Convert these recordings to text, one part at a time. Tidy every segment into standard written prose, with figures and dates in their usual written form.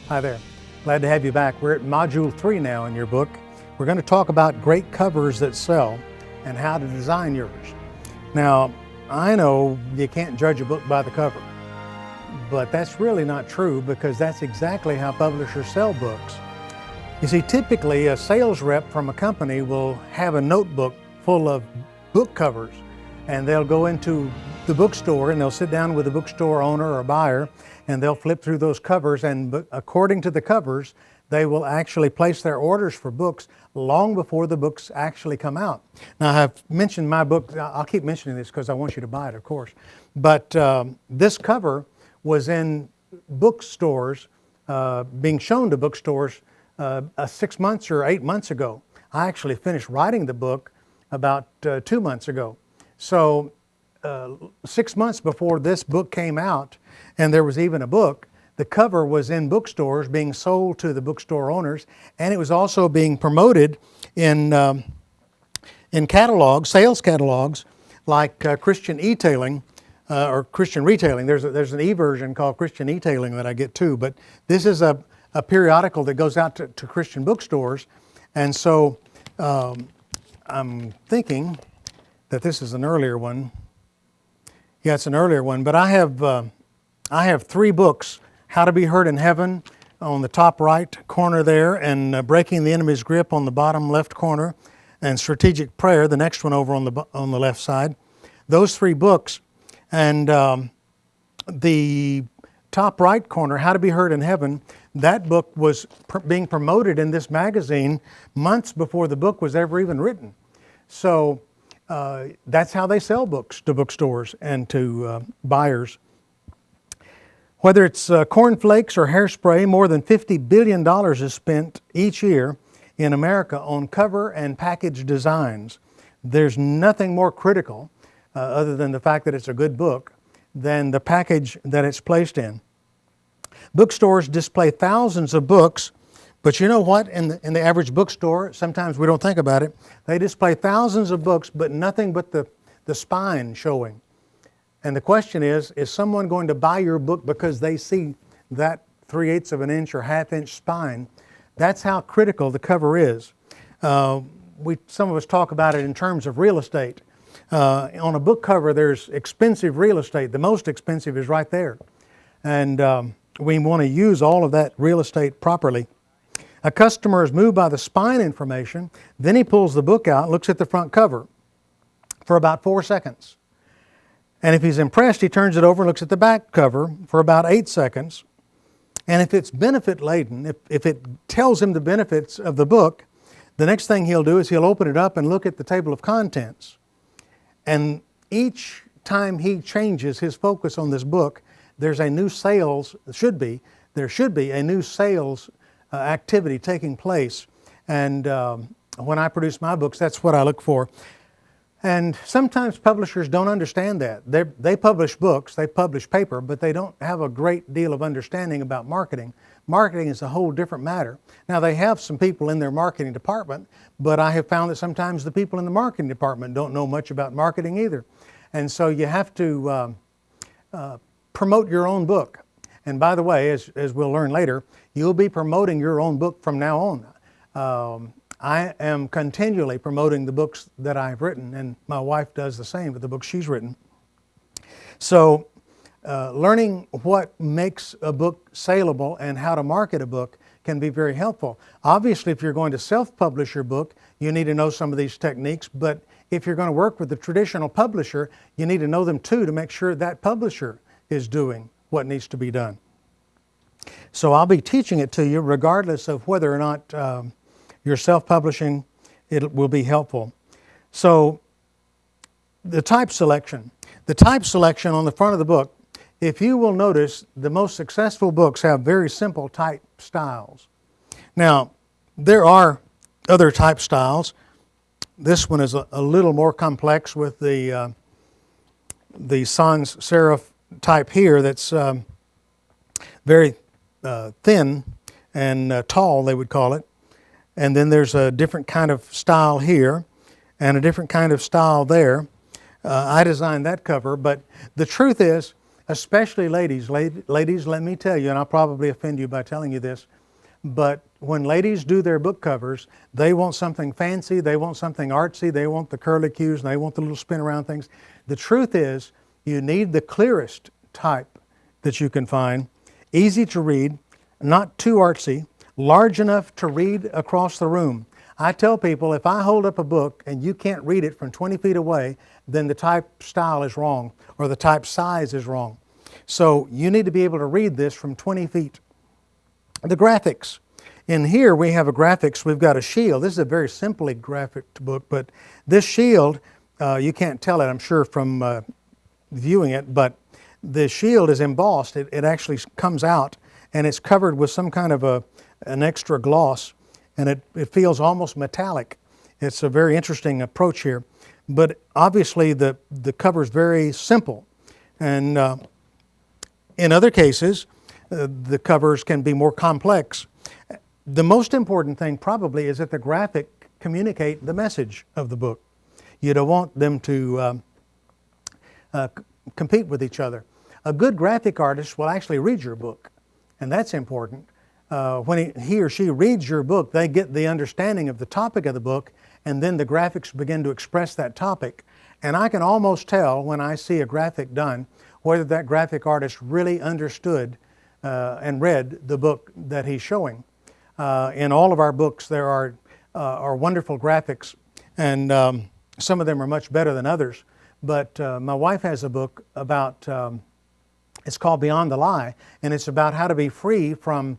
Hi there. Glad to have you back. We're at Module 3 now in your book. We're going to talk about great covers that sell and how to design yours. Now, I know you can't judge a book by the cover, but that's really not true because that's exactly how publishers sell books. You see, typically a sales rep from a company will have a notebook full of book covers, and they'll go into the bookstore and they'll sit down with the bookstore owner or buyer and they'll flip through those covers, and according to the covers, they will actually place their orders for books long before the books actually come out. Now, I've mentioned my book. I'll keep mentioning this because I want you to buy it, of course. But this cover was in bookstores, being shown to bookstores 6 months or 8 months ago. I actually finished writing the book about 2 months ago. So 6 months before this book came out, and there was even a book, the cover was in bookstores being sold to the bookstore owners, and it was also being promoted in catalogs, sales catalogs, like Christian E-tailing or Christian Retailing. There's an e-version called Christian E-tailing that I get too, but this is a periodical that goes out to Christian bookstores, and so I'm thinking that this is an earlier one. Yeah, it's an earlier one, but I have 3 books: How to Be Heard in Heaven on the top right corner there, and Breaking the Enemy's Grip on the bottom left corner, and Strategic Prayer, the next one over on the left side. Those 3 books, and the top right corner, How to Be Heard in Heaven, that book was being promoted in this magazine months before the book was ever even written. So that's how they sell books to bookstores and to buyers. Whether it's cornflakes or hairspray, more than $50 billion is spent each year in America on cover and package designs. There's nothing more critical, other than the fact that it's a good book, than the package that it's placed in. Bookstores display thousands of books, but you know what? In the average bookstore, sometimes we don't think about it, they display thousands of books, but nothing but the spine showing. And the question is someone going to buy your book because they see that 3/8 of an inch or 1/2 inch spine? That's how critical the cover is. Some of us talk about it in terms of real estate. On a book cover, there's expensive real estate. The most expensive is right there. And we want to use all of that real estate properly. A customer is moved by the spine information, then he pulls the book out, looks at the front cover for about 4 seconds. And if he's impressed, he turns it over and looks at the back cover for about 8 seconds. And if it's benefit laden, if it tells him the benefits of the book, the next thing he'll do is he'll open it up and look at the table of contents. And each time he changes his focus on this book, there's a new sales, there should be a new sales activity taking place. And when I produce my books, that's what I look for. And sometimes publishers don't understand that. They publish books, they publish paper, but they don't have a great deal of understanding about marketing. Marketing is a whole different matter. Now, they have some people in their marketing department, but I have found that sometimes the people in the marketing department don't know much about marketing either. And so you have to promote your own book. And by the way, as we'll learn later, you'll be promoting your own book from now on. I am continually promoting the books that I've written, and my wife does the same with the books she's written. So learning what makes a book saleable and how to market a book can be very helpful. Obviously, if you're going to self-publish your book, you need to know some of these techniques, but if you're going to work with the traditional publisher, you need to know them too to make sure that publisher is doing what needs to be done. So I'll be teaching it to you regardless of whether or not you're self-publishing, it will be helpful. So the type selection. The type selection on the front of the book, if you will notice, the most successful books have very simple type styles. Now, there are other type styles. This one is a little more complex with the sans serif type here that's very thin and tall, they would call it. And then there's a different kind of style here and a different kind of style there. I designed that cover, but the truth is especially ladies. Ladies, let me tell you, and I'll probably offend you by telling you this, but when ladies do their book covers, they want something fancy, they want something artsy, they want the curlicues, and they want the little spin around things. The truth is, you need the clearest type that you can find, easy to read, not too artsy, large enough to read across the room. I tell people, if I hold up a book and you can't read it from 20 feet away, then the type style is wrong or the type size is wrong. So you need to be able to read this from 20 feet. The graphics. In here we have a graphics, we've got a shield. This is a very simply graphic book, but this shield, you can't tell it, I'm sure, from viewing it, but the shield is embossed. It actually comes out and it's covered with some kind of an extra gloss, and it feels almost metallic. It's a very interesting approach here, but obviously the cover is very simple. And in other cases, the covers can be more complex. The most important thing probably is that the graphic communicate the message of the book. You don't want them to compete with each other. A good graphic artist will actually read your book, and that's important. When he or she reads your book, they get the understanding of the topic of the book, and then the graphics begin to express that topic. And I can almost tell when I see a graphic done whether that graphic artist really understood and read the book that he's showing. In all of our books there are wonderful graphics, and some of them are much better than others. But my wife has a book about, it's called Beyond the Lie, and it's about how to be free from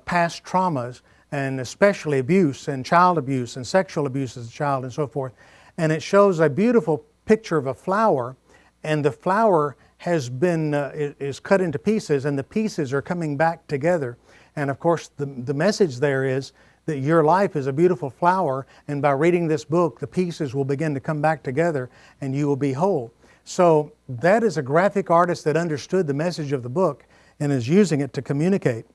past traumas, and especially abuse and child abuse and sexual abuse as a child and so forth. And it shows a beautiful picture of a flower, and the flower has been is cut into pieces, and the pieces are coming back together. And of course the message there is that your life is a beautiful flower, and by reading this book the pieces will begin to come back together and you will be whole. So that is a graphic artist that understood the message of the book and is using it to communicate.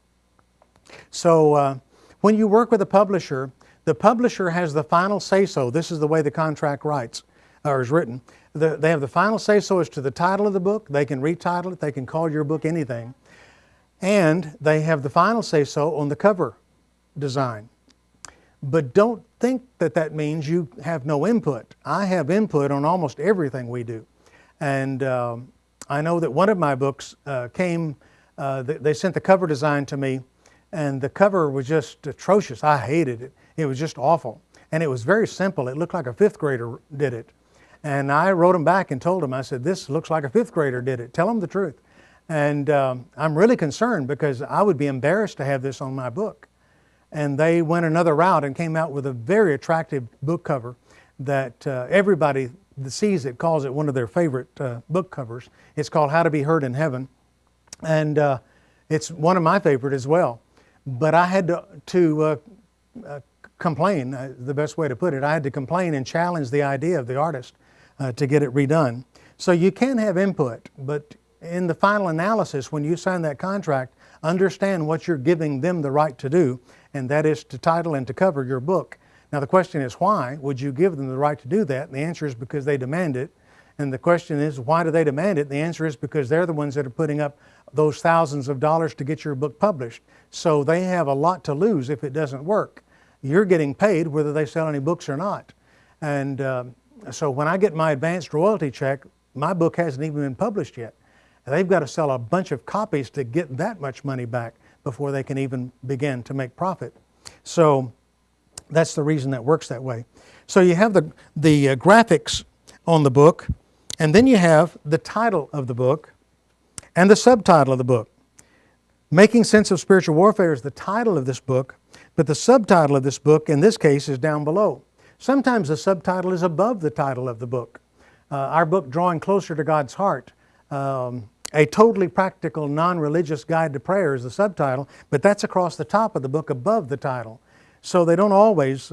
So when you work with a publisher, the publisher has the final say-so. This is the way the contract writes or is written. They have the final say-so as to the title of the book. They can retitle it. They can call your book anything. And they have the final say-so on the cover design. But don't think that that means you have no input. I have input on almost everything we do. And I know that one of my books they sent the cover design to me, and the cover was just atrocious. I hated it. It was just awful. And it was very simple. It looked like a fifth grader did it. And I wrote them back and told them, I said, this looks like a fifth grader did it. Tell them the truth. And I'm really concerned because I would be embarrassed to have this on my book. And they went another route and came out with a very attractive book cover that everybody that sees it calls it one of their favorite book covers. It's called How to Be Heard in Heaven. And it's one of my favorite as well. But I had to complain, the best way to put it. I had to complain and challenge the idea of the artist to get it redone. So you can have input, but in the final analysis, when you sign that contract, understand what you're giving them the right to do, and that is to title and to cover your book. Now the question is, why would you give them the right to do that? And the answer is because they demand it. And the question is, why do they demand it? The answer is because they're the ones that are putting up those thousands of dollars to get your book published. So they have a lot to lose if it doesn't work. You're getting paid whether they sell any books or not. And so when I get my advanced royalty check, my book hasn't even been published yet. They've got to sell a bunch of copies to get that much money back before they can even begin to make profit. So that's the reason that works that way. So you have the graphics on the book, and then you have the title of the book and the subtitle of the book. Making Sense of Spiritual Warfare is the title of this book, but the subtitle of this book in this case is down below. Sometimes the subtitle is above the title of the book. Our book, Drawing Closer to God's Heart, A Totally Practical Non-Religious Guide to Prayer is the subtitle, but that's across the top of the book above the title. So they don't always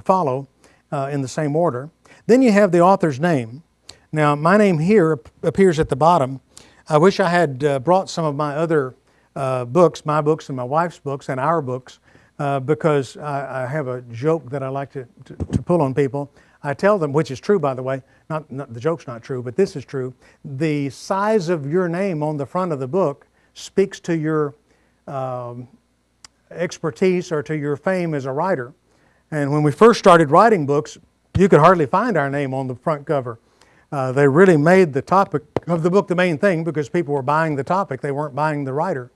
follow in the same order. Then you have the author's name. Now my name here appears at the bottom. I wish I had brought some of my other books, my books and my wife's books and our books, because I have a joke that I like to pull on people. I tell them, which is true, by the way, not the joke's not true, but this is true. The size of your name on the front of the book speaks to your expertise or to your fame as a writer. And when we first started writing books, you could hardly find our name on the front cover. They really made the topic of the book the main thing because people were buying the topic. They weren't buying the writer.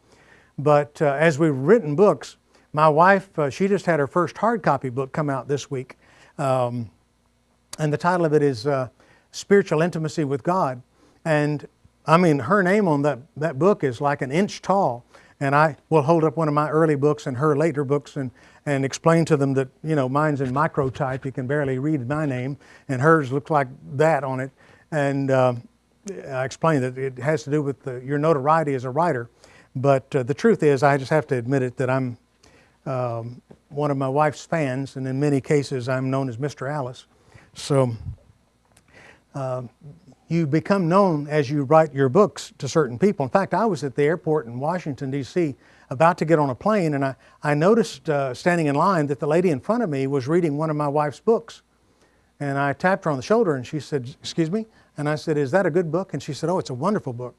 But as we've written books, my wife, she just had her first hard copy book come out this week. And the title of it is Spiritual Intimacy with God. And I mean, her name on that book is like an inch tall. And I will hold up one of my early books and her later books and explain to them that, mine's in microtype. You can barely read my name. And hers looks like that on it. And I explained that it has to do with your notoriety as a writer. But the truth is, I just have to admit it, that I'm one of my wife's fans. And in many cases, I'm known as Mr. Alice. So you become known as you write your books to certain people. In fact, I was at the airport in Washington, D.C., about to get on a plane, and I noticed standing in line that the lady in front of me was reading one of my wife's books. And I tapped her on the shoulder, and she said, "Excuse me?" And I said, "Is that a good book?" And she said, "Oh, it's a wonderful book."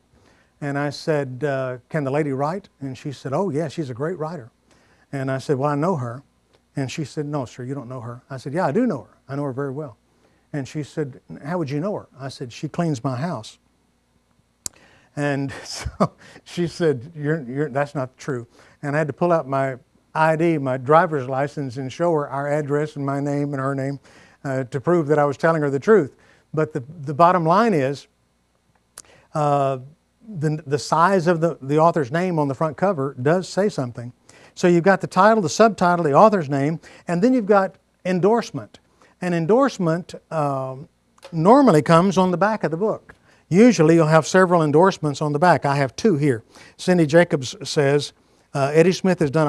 And I said, "Can the lady write?" And she said, "Oh, yeah, she's a great writer." And I said, "Well, I know her." And she said, "No, sir, you don't know her." I said, "Yeah, I do know her. I know her very well." And she said, "How would you know her?" I said, "She cleans my house." And so she said, "That's not true." And I had to pull out my ID, my driver's license, and show her our address and my name and her name to prove that I was telling her the truth. But the bottom line is, the size of the author's name on the front cover does say something. So you've got the title, the subtitle, the author's name, and then you've got endorsement. An endorsement normally comes on the back of the book. Usually you'll have several endorsements on the back. I have two here. Cindy Jacobs says, Eddie Smith has done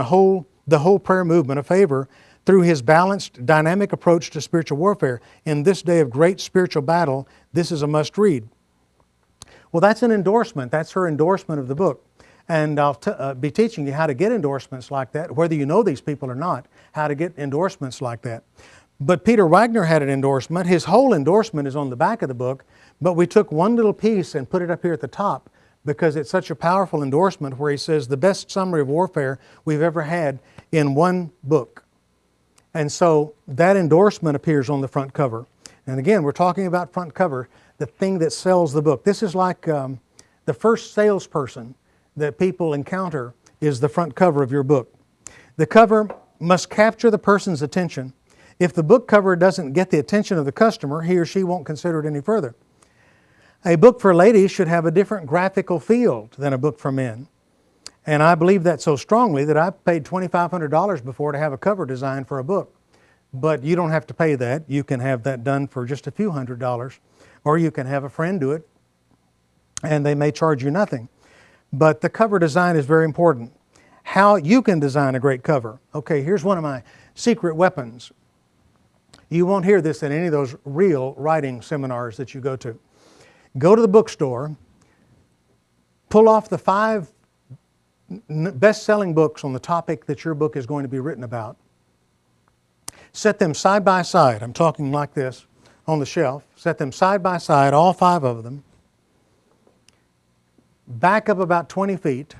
the whole prayer movement a favor through his balanced, dynamic approach to spiritual warfare. In this day of great spiritual battle, this is a must read. Well, that's an endorsement. That's her endorsement of the book. And I'll be teaching you how to get endorsements like that, whether you know these people or not, how to get endorsements like that. But Peter Wagner had an endorsement. His whole endorsement is on the back of the book, but we took one little piece and put it up here at the top because it's such a powerful endorsement where he says the best summary of warfare we've ever had in one book. And so that endorsement appears on the front cover. And again, we're talking about front cover, the thing that sells the book. This is like the first salesperson that people encounter is the front cover of your book. The cover must capture the person's attention. If the book cover doesn't get the attention of the customer, he or she won't consider it any further. A book for ladies should have a different graphical field than a book for men. And I believe that so strongly that I paid $2,500 before to have a cover design for a book. But you don't have to pay that. You can have that done for just a few $100s. Or you can have a friend do it, and they may charge you nothing. But the cover design is very important. How you can design a great cover. Okay, here's one of my secret weapons. You won't hear this in any of those real writing seminars that you go to. Go to the bookstore, pull off the 5 best-selling books on the topic that your book is going to be written about. Set them side by side. I'm talking like this on the shelf. Set them side by side, all 5 of them. Back up about 20 feet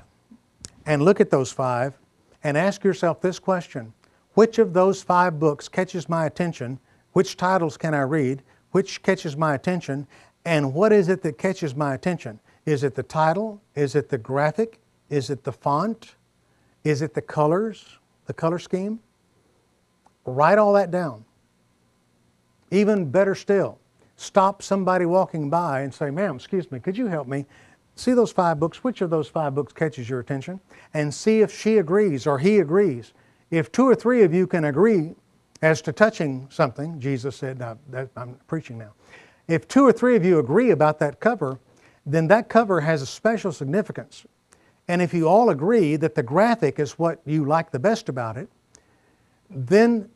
and look at those 5 and ask yourself this question. Which of those 5 books catches my attention? Which titles can I read? Which catches my attention? And what is it that catches my attention? Is it the title? Is it the graphic? Is it the font? Is it the colors, the color scheme? Write all that down. Even better still, stop somebody walking by and say, "Ma'am, excuse me, could you help me? See those 5 books? Which of those 5 books catches your attention?" And see if she agrees or he agrees. If 2 or 3 of you can agree as to touching something, Jesus said, I'm preaching now. If 2 or 3 of you agree about that cover, then that cover has a special significance. And if you all agree that the graphic is what you like the best about it, then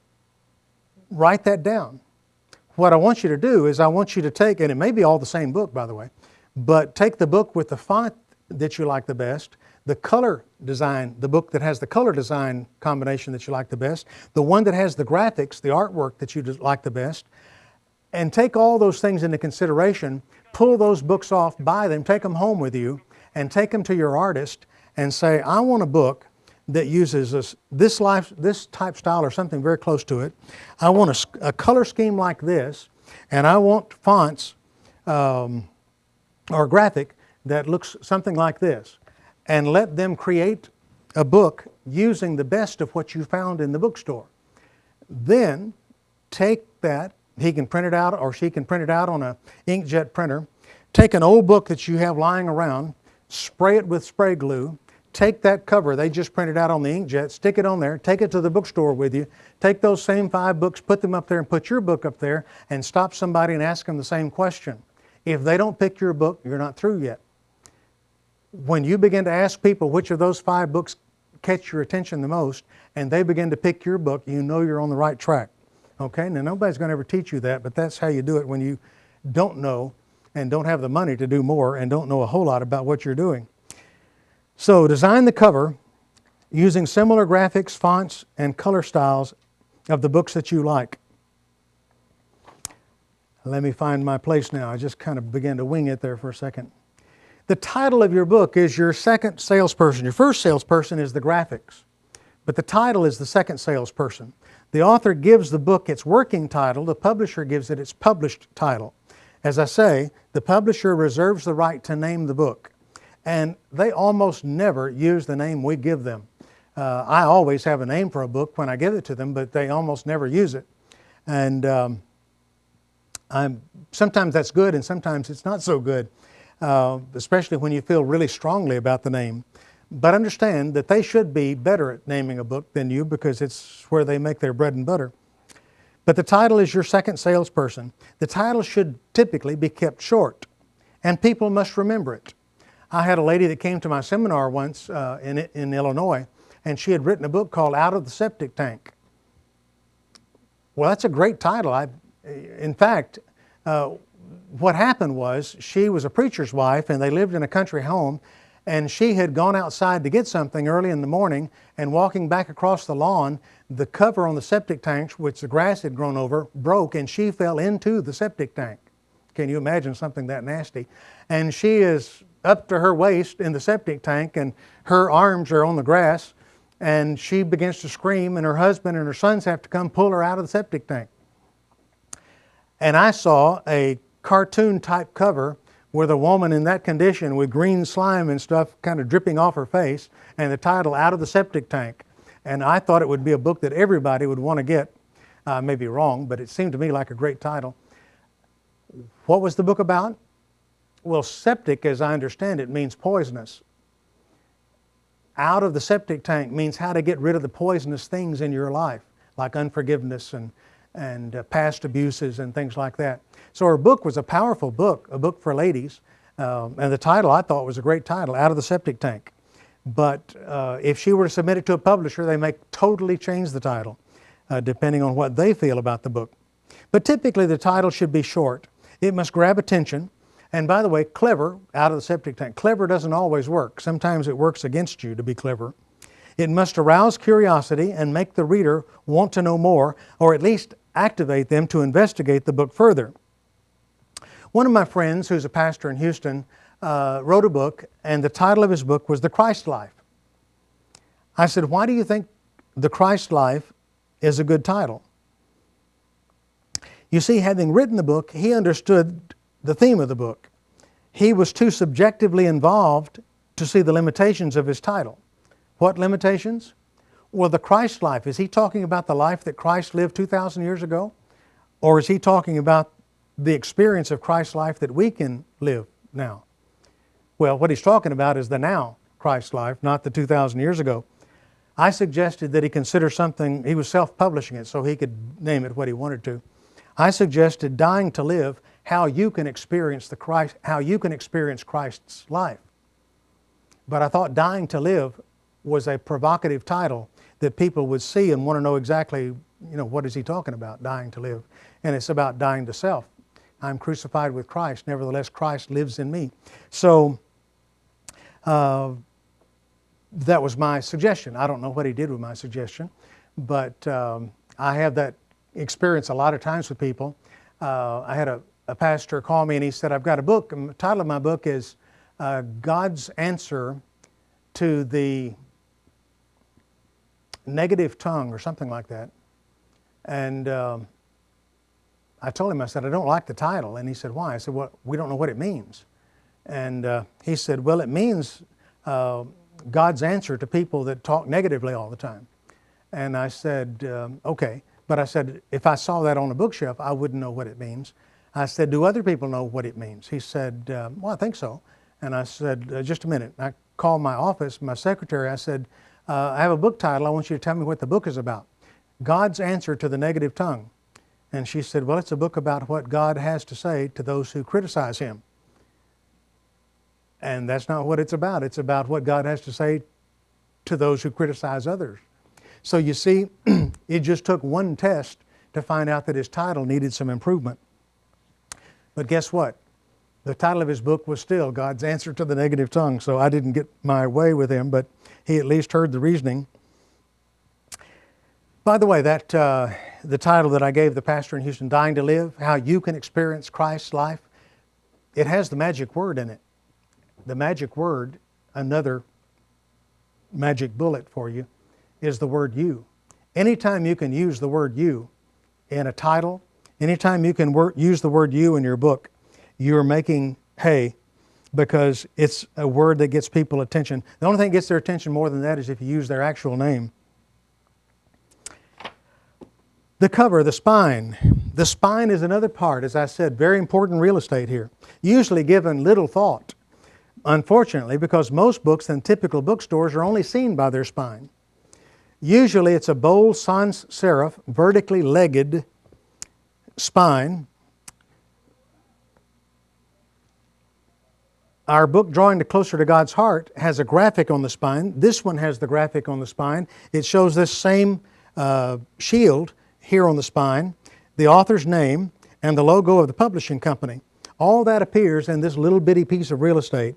write that down. What I want you to do is I want you to take, and it may be all the same book, by the way, but take the book with the font that you like the best, the color design, the book that has the color design combination that you like the best, the one that has the graphics, the artwork that you like the best, And take all those things into consideration, pull those books off, buy them, take them home with you, and take them to your artist and say, I want a book that uses this type style or something very close to it. I want a color scheme like this, and I want fonts or graphic that looks something like this. And let them create a book using the best of what you found in the bookstore. Then take that, he can print it out or she can print it out on an inkjet printer. Take an old book that you have lying around, spray it with spray glue, take that cover they just printed out on the inkjet, stick it on there, take it to the bookstore with you, take those same 5 books, put them up there and put your book up there and stop somebody and ask them the same question. If they don't pick your book, you're not through yet. When you begin to ask people which of those 5 books catch your attention the most and they begin to pick your book, you know you're on the right track. Okay? Now nobody's going to ever teach you that, but that's how you do it when you don't know and don't have the money to do more and don't know a whole lot about what you're doing. So design the cover using similar graphics, fonts, and color styles of the books that you like. Let me find my place now. I just kind of began to wing it there for a second. The title of your book is your second salesperson. Your first salesperson is the graphics, but the title is the second salesperson. The author gives the book its working title. The publisher gives it its published title. As I say, the publisher reserves the right to name the book, and they almost never use the name we give them. I always have a name for a book when I give it to them, but they almost never use it. And sometimes that's good and sometimes it's not so good, especially when you feel really strongly about the name. But understand that they should be better at naming a book than you because it's where they make their bread and butter. But the title is your second salesperson. The title should typically be kept short, and people must remember it. I had a lady that came to my seminar once in Illinois, and she had written a book called Out of the Septic Tank. Well, that's a great title. In fact, what happened was she was a preacher's wife, and they lived in a country home, and she had gone outside to get something early in the morning, and walking back across the lawn, the cover on the septic tanks, which the grass had grown over, broke, and she fell into the septic tank. Can you imagine something that nasty? And she is up to her waist in the septic tank, and her arms are on the grass, and she begins to scream, and her husband and her sons have to come pull her out of the septic tank. And I saw a cartoon type cover with a woman in that condition with green slime and stuff kind of dripping off her face, and the title, Out of the Septic Tank. And I thought it would be a book that everybody would want to get. I may be wrong, but it seemed to me like a great title. What was the book about? Well, septic, as I understand it, means poisonous. Out of the septic tank means how to get rid of the poisonous things in your life, like unforgiveness and past abuses and things like that. So her book was a powerful book, a book for ladies. And the title I thought was a great title, Out of the Septic Tank. But if she were to submit it to a publisher, they may totally change the title, depending on what they feel about the book. But typically the title should be short. It must grab attention. And by the way, clever, Out of the Septic Tank. Clever doesn't always work. Sometimes it works against you to be clever. It must arouse curiosity and make the reader want to know more, or at least activate them to investigate the book further. One of my friends, who's a pastor in Houston, wrote a book, and the title of his book was The Christ Life. I said, why do you think The Christ Life is a good title? You see, having written the book, he understood the theme of the book. He was too subjectively involved to see the limitations of his title. What limitations? Well, the Christ life. Is he talking about the life that Christ lived 2,000 years ago? Or is he talking about the experience of Christ's life that we can live now? Well, what he's talking about is the now Christ life, not the 2,000 years ago. I suggested that he consider something, he was self-publishing it so he could name it what he wanted to. I suggested Dying to Live, how you can experience Christ's life. But I thought Dying to Live was a provocative title that people would see and want to know exactly, what is he talking about, dying to live? And it's about dying to self. I'm crucified with Christ, nevertheless Christ lives in me. So that was my suggestion. I don't know what he did with my suggestion, but I have that experience a lot of times with people. I had a pastor call me and he said, I've got a book, and the title of my book is God's Answer to the Negative Tongue, or something like that. And I told him, I said, I don't like the title. And he said, why? I said, well, we don't know what it means. And he said, well, it means God's answer to people that talk negatively all the time. And I said, okay. But I said, if I saw that on a bookshelf, I wouldn't know what it means. I said, do other people know what it means? He said, well, I think so. And I said, just a minute. I called my office, my secretary. I said, I have a book title. I want you to tell me what the book is about. God's Answer to the Negative Tongue. And she said, well, it's a book about what God has to say to those who criticize Him. And that's not what it's about. It's about what God has to say to those who criticize others. So you see, it just took one test to find out that his title needed some improvement. But guess what? The title of his book was still God's Answer to the Negative Tongue. So I didn't get my way with him, but he at least heard the reasoning. By the way, that the title that I gave the pastor in Houston, Dying to Live, How You Can Experience Christ's Life, it has the magic word in it. The magic word, another magic bullet for you, is the word you. Anytime you can use the word you in a title, anytime you can use the word you in your book, you're making hay, because it's a word that gets people attention. The only thing that gets their attention more than that is if you use their actual name. The cover, the spine. The spine is another part, as I said, very important real estate here. Usually given little thought, unfortunately, because most books in typical bookstores are only seen by their spine. Usually it's a bold sans serif, vertically legged spine. Our book, Drawing Closer to God's Heart, has a graphic on the spine. This one has the graphic on the spine. It shows this same shield here on the spine, the author's name, and the logo of the publishing company. All that appears in this little bitty piece of real estate.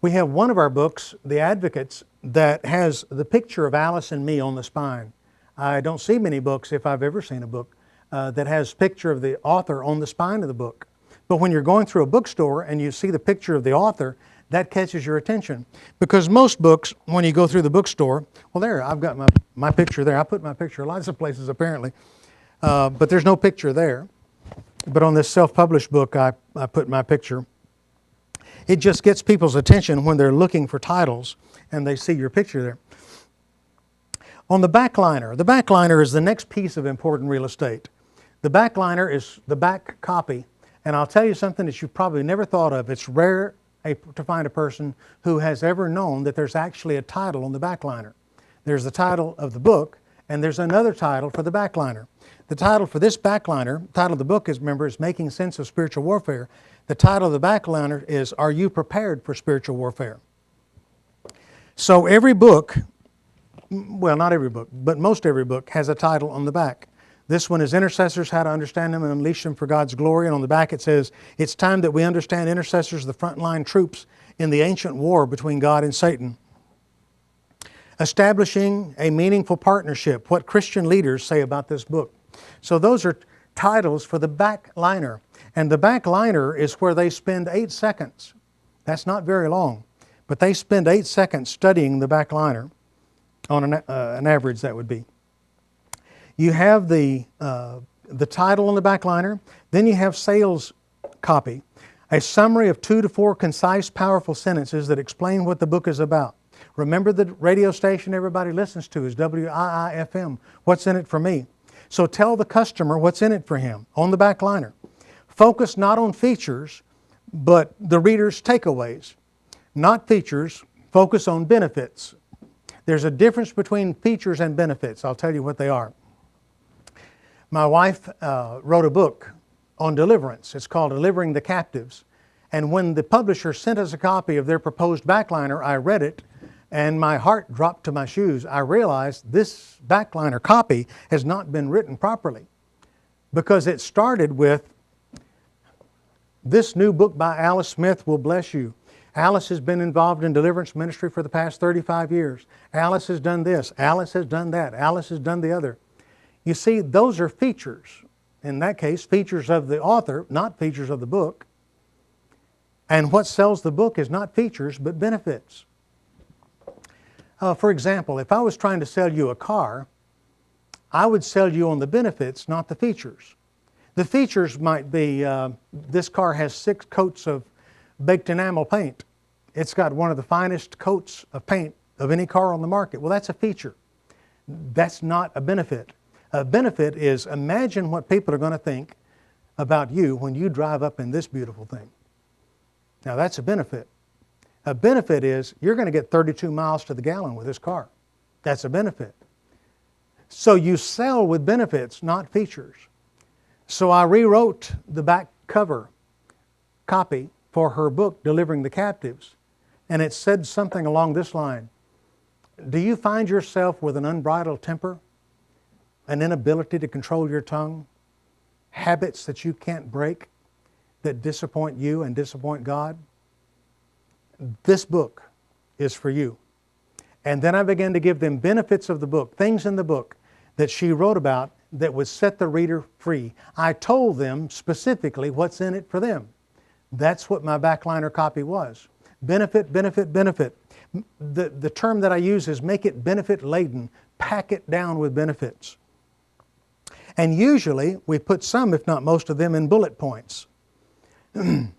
We have one of our books, The Advocates, that has the picture of Alice and me on the spine. I don't see many books, if I've ever seen a book, that has picture of the author on the spine of the book. But when you're going through a bookstore and you see the picture of the author, that catches your attention. Because most books, when you go through the bookstore, well, there, I've got my picture there. I put my picture lots of places apparently, but there's no picture there. But on this self-published book, I put my picture. It just gets people's attention when they're looking for titles and they see your picture there. On the backliner is the next piece of important real estate. The backliner is the back copy. And I'll tell you something that you've probably never thought of. It's rare to find a person who has ever known that there's actually a title on the backliner. There's the title of the book, and there's another title for the backliner. The title for this backliner, the title of the book is, remember, is Making Sense of Spiritual Warfare. The title of the backliner is Are You Prepared for Spiritual Warfare? So every book, well, not every book, but most every book has a title on the back. This one is Intercessors, How to Understand Them and Unleash Them for God's Glory. And on the back it says, it's time that we understand intercessors, the frontline troops in the ancient war between God and Satan. Establishing a Meaningful Partnership, what Christian leaders say about this book. So those are titles for the backliner. And the backliner is where they spend 8 seconds. That's not very long. But they spend 8 seconds studying the backliner. On an average, that would be. You have the title on the backliner. Then you have sales copy, a summary of 2 to 4 concise, powerful sentences that explain what the book is about. Remember, the radio station everybody listens to is WIIFM. What's in it for me? So tell the customer what's in it for him on the backliner. Focus not on features, but the reader's takeaways. Not features, focus on benefits. There's a difference between features and benefits. I'll tell you what they are. My wife wrote a book on deliverance. It's called Delivering the Captives. And when the publisher sent us a copy of their proposed backliner, I read it and my heart dropped to my shoes. I realized this backliner copy has not been written properly, because it started with, this new book by Alice Smith will bless you. Alice has been involved in deliverance ministry for the past 35 years. Alice has done this. Alice has done that. Alice has done the other. You see, those are features. in that case, features of the author, not features of the book. And what sells the book is not features, but benefits. For example, if I was trying to sell you a car, I would sell you on the benefits, not the features. The features might be, this car has 6 coats of baked enamel paint. It's got one of the finest coats of paint of any car on the market. Well, that's a feature. That's not a benefit. A benefit is, imagine what people are going to think about you when you drive up in this beautiful thing. Now that's a benefit. A benefit is you're going to get 32 miles to the gallon with this car. That's a benefit. So you sell with benefits, not features. So I rewrote the back cover copy for her book, Delivering the Captives, and it said something along this line. Do you find yourself with an unbridled temper, an inability to control your tongue, habits that you can't break that disappoint you and disappoint God? This book is for you. And then I began to give them benefits of the book, things in the book that she wrote about that would set the reader free. I told them specifically what's in it for them. That's what my backliner copy was. Benefit, benefit, benefit. The term that I use is make it benefit laden. Pack it down with benefits. And usually we put some, if not most of them, in bullet points. On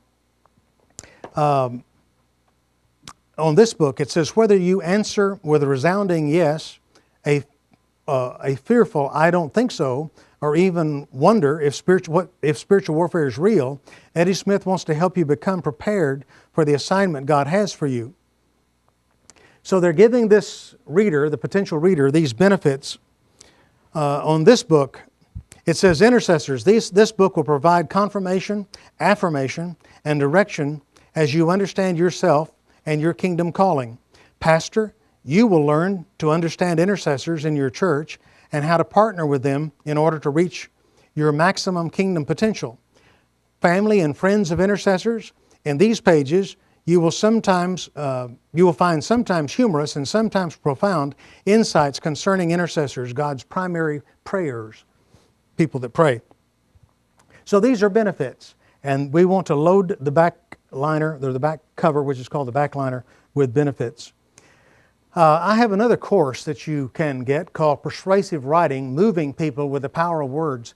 this book it says, whether you answer with a resounding yes, a fearful I don't think so, or even wonder if spiritual warfare is real, Eddie Smith wants to help you become prepared for the assignment God has for you. So they're giving this reader, the potential reader, these benefits. On this book, it says, intercessors, this book will provide confirmation, affirmation, and direction as you understand yourself and your kingdom calling. Pastor, you will learn to understand intercessors in your church and how to partner with them in order to reach your maximum kingdom potential. Family and friends of intercessors, in these pages, you will find sometimes humorous and sometimes profound insights concerning intercessors, God's primary prayers, people that pray. So these are benefits, and we want to load the back liner, or the back cover, which is called the back liner, with benefits. I have another course that you can get called Persuasive Writing, Moving People with the Power of Words.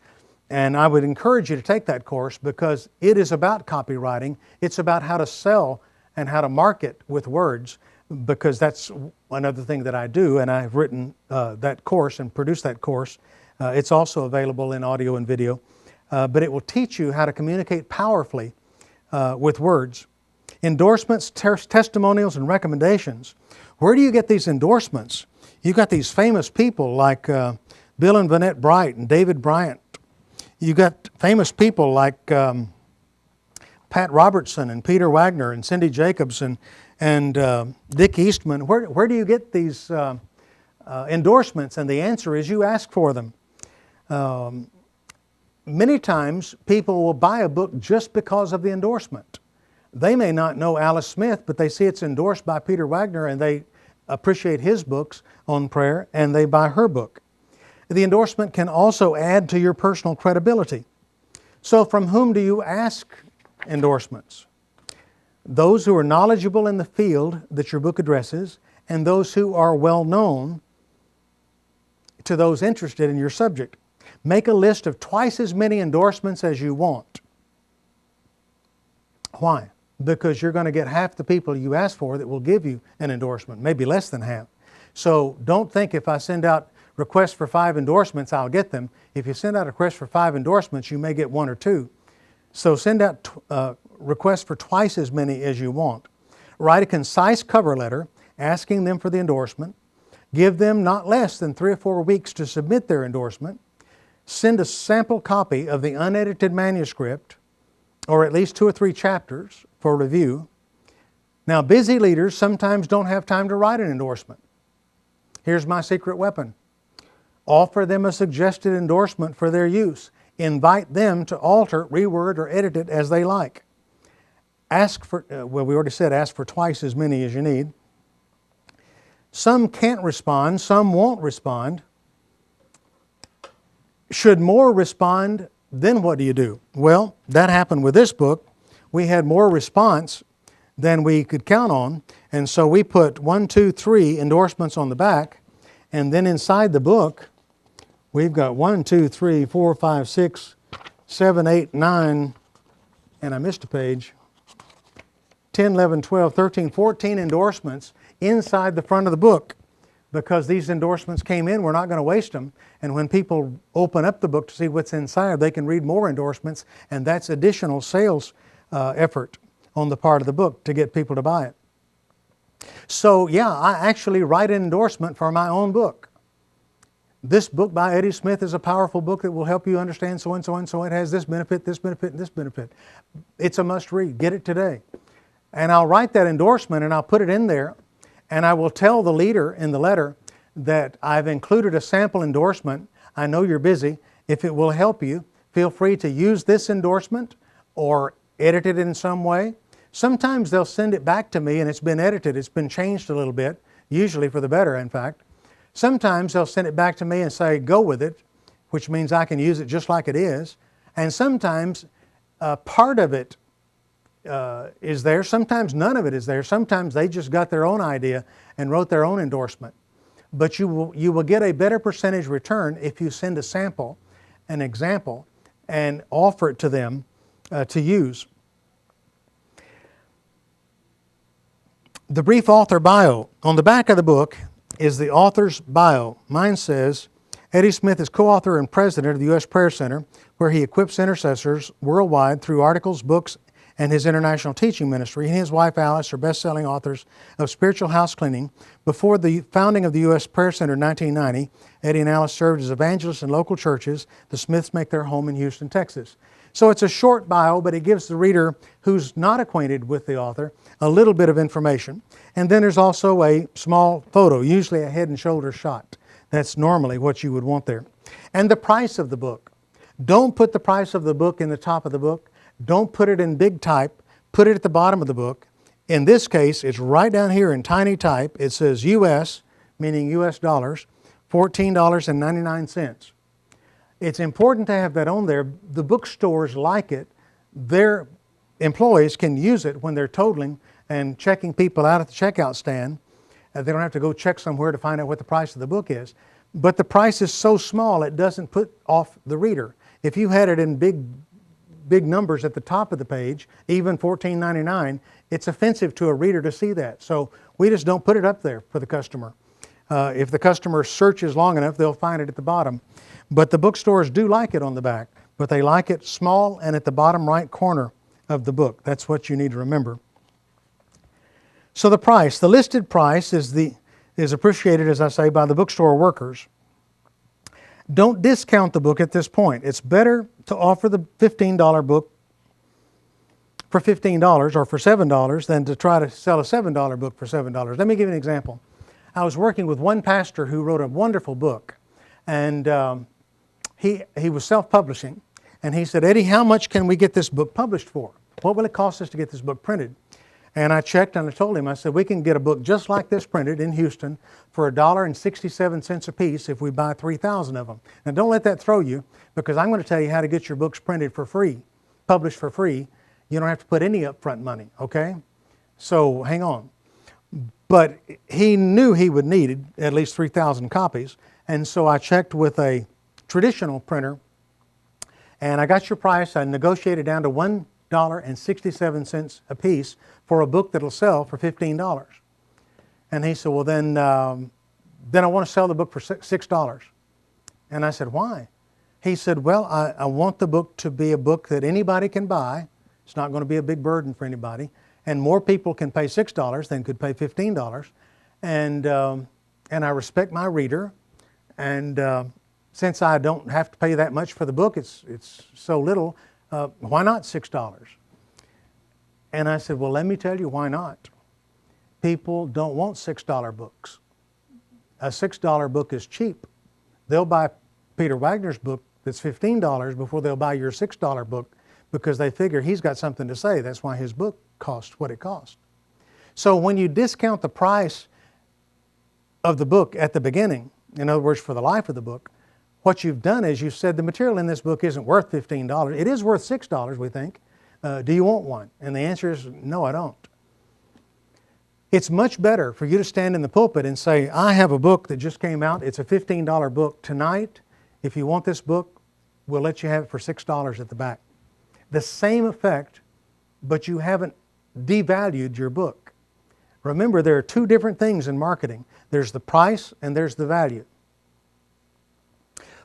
And I would encourage you to take that course because it is about copywriting. It's about how to sell and how to market with words, because that's another thing that I do, and I've written that course and produced that course. It's also available in audio and video, but it will teach you how to communicate powerfully with words. Endorsements, testimonials, and recommendations. Where do you get these endorsements? You've got these famous people like Bill and Vanette Bright and David Bryant. You've got famous people like Pat Robertson and Peter Wagner and Cindy Jacobs and Dick Eastman. Where do you get these endorsements? And the answer is you ask for them. Many times people will buy a book just because of the endorsement. They may not know Alice Smith, but they see it's endorsed by Peter Wagner and they appreciate his books on prayer and they buy her book. The endorsement can also add to your personal credibility. So from whom do you ask endorsements? Those who are knowledgeable in the field that your book addresses and those who are well known to those interested in your subject. Make a list of twice as many endorsements as you want. Why? Because you're going to get half the people you ask for that will give you an endorsement, maybe less than half. So don't think if I send out requests for 5 endorsements, I'll get them. If you send out a request for 5 endorsements, you may get 1 or 2. So send out requests for twice as many as you want. Write a concise cover letter asking them for the endorsement. Give them not less than 3 or 4 weeks to submit their endorsement. Send a sample copy of the unedited manuscript, or at least 2 or 3 chapters for review. Now, busy leaders sometimes don't have time to write an endorsement. Here's my secret weapon. Offer them a suggested endorsement for their use. Invite them to alter, reword, or edit it as they like. Ask for, we already said ask for twice as many as you need. Some can't respond, some won't respond. Should more respond then what do? Well, that happened with this book. We had more response than we could count on, and so we put 1, 2, 3 endorsements on the back, and then inside the book, we've got 1, 2, 3, 4, 5, 6, 7, 8, 9, and I missed a page, 10, 11, 12, 13, 14 endorsements inside the front of the book, because these endorsements came in, we're not going to waste them. And when people open up the book to see what's inside, they can read more endorsements, and that's additional sales effort on the part of the book to get people to buy it. So yeah, I actually write an endorsement for my own book. This book by Eddie Smith is a powerful book that will help you understand so and so and so. It has this benefit, and this benefit. It's a must read. Get it today. And I'll write that endorsement and I'll put it in there, and I will tell the leader in the letter that I've included a sample endorsement. I know you're busy. If it will help you, feel free to use this endorsement or edit it in some way. Sometimes they'll send it back to me and it's been edited. It's been changed a little bit, usually for the better, in fact. Sometimes they'll send it back to me and say, go with it, which means I can use it just like it is. And sometimes part of it is there. Sometimes none of it is there. Sometimes they just got their own idea and wrote their own endorsement. But you will get a better percentage return if you send a sample, an example, and offer it to them to use. The brief author bio. On the back of the book is the author's bio. Mine says, Eddie Smith is co-author and president of the U.S. Prayer Center, where he equips intercessors worldwide through articles, books, and his international teaching ministry. He and his wife Alice are best-selling authors of Spiritual House Cleaning. Before the founding of the U.S. Prayer Center in 1990, Eddie and Alice served as evangelists in local churches. The Smiths make their home in Houston, Texas. So it's a short bio, but it gives the reader who's not acquainted with the author a little bit of information. And then there's also a small photo, usually a head and shoulders shot. That's normally what you would want there. And the price of the book. Don't put the price of the book in the top of the book. Don't put it in big type. Put it at the bottom of the book. In this case, it's right down here in tiny type. It says U.S., meaning U.S. dollars, $14.99. It's important to have that on there. The bookstores like it. Their employees can use it when they're totaling and checking people out at the checkout stand. They don't have to go check somewhere to find out what the price of the book is. But the price is so small it doesn't put off the reader. If you had it in big numbers at the top of the page, even $14.99, it's offensive to a reader to see that. So we just don't put it up there for the customer. If the customer searches long enough, they'll find it at the bottom. But the bookstores do like it on the back, but they like it small and at the bottom right corner of the book. That's what you need to remember. So the price, the listed price is appreciated, as I say, by the bookstore workers. Don't discount the book at this point. It's better to offer the $15 book for $15 or for $7 than to try to sell a $7 book for $7. Let me give you an example. I was working with one pastor who wrote a wonderful book, and he was self-publishing, and he said, Eddie, how much can we get this book published for? What will it cost us to get this book printed? And I checked and I told him, I said, we can get a book just like this printed in Houston for $1.67 a piece if we buy 3,000 of them. Now don't let that throw you, because I'm going to tell you how to get your books printed for free, published for free. You don't have to put any upfront money, okay? So hang on. But he knew he would need at least 3,000 copies, and so I checked with a traditional printer, and I got your price. I negotiated down to $1.67 a piece for a book that'll sell for $15. And he said, well, then I want to sell the book for $6. And I said, why? He said, well, I want the book to be a book that anybody can buy. It's not going to be a big burden for anybody. And more people can pay $6 than could pay $15. And I respect my reader. And since I don't have to pay that much for the book, it's so little, why not $6? And I said, well, let me tell you why not. People don't want $6 books. A $6 book is cheap. They'll buy Peter Wagner's book that's $15 before they'll buy your $6 book, because they figure he's got something to say. That's why his book cost what it cost. So when you discount the price of the book at the beginning, in other words, for the life of the book, what you've done is you've said the material in this book isn't worth $15. It is worth $6, we think. Do you want one? And the answer is, no, I don't. It's much better for you to stand in the pulpit and say, I have a book that just came out. It's a $15 book tonight. If you want this book, we'll let you have it for $6 at the back. The same effect, but you haven't devalued your book. Remember, there are two different things in marketing. There's the price and there's the value.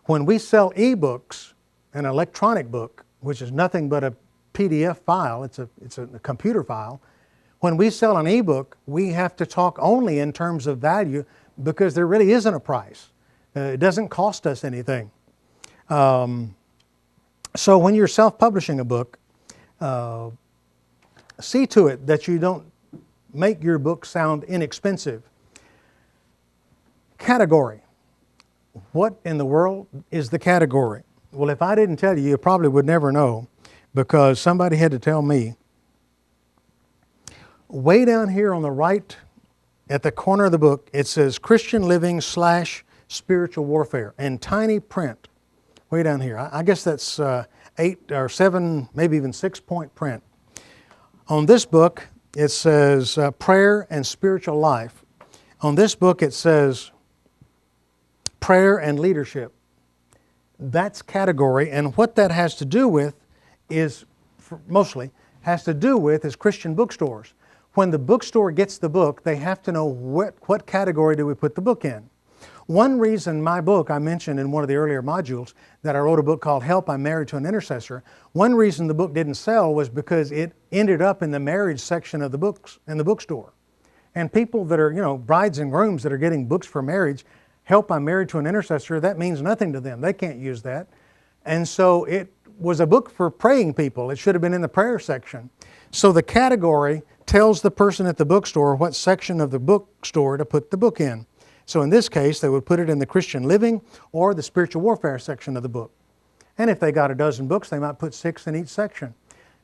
When we sell ebooks, an electronic book, which is nothing but a PDF file, it's a computer file. When we sell an ebook, we have to talk only in terms of value because there really isn't a price. It doesn't cost us anything. So when you're self-publishing a book, see to it that you don't make your book sound inexpensive. Category. What in the world is the category? Well, if I didn't tell you, you probably would never know because somebody had to tell me. Way down here on the right at the corner of the book, it says Christian Living / Spiritual Warfare in tiny print. Way down here. I guess that's 8 or 7, maybe even 6-point print. On this book, it says Prayer and Spiritual Life. On this book, it says Prayer and Leadership. That's category, and what that has to do with is, mostly, has to do with is Christian bookstores. When the bookstore gets the book, they have to know what category do we put the book in. One reason my book, I mentioned in one of the earlier modules that I wrote a book called Help, I'm Married to an Intercessor. One reason the book didn't sell was because it ended up in the marriage section of the books in the bookstore. And people that are, brides and grooms that are getting books for marriage, Help, I'm Married to an Intercessor, that means nothing to them. They can't use that. And so it was a book for praying people. It should have been in the prayer section. So the category tells the person at the bookstore what section of the bookstore to put the book in. So in this case, they would put it in the Christian Living or the Spiritual Warfare section of the book. And if they got a dozen books, they might put 6 in each section.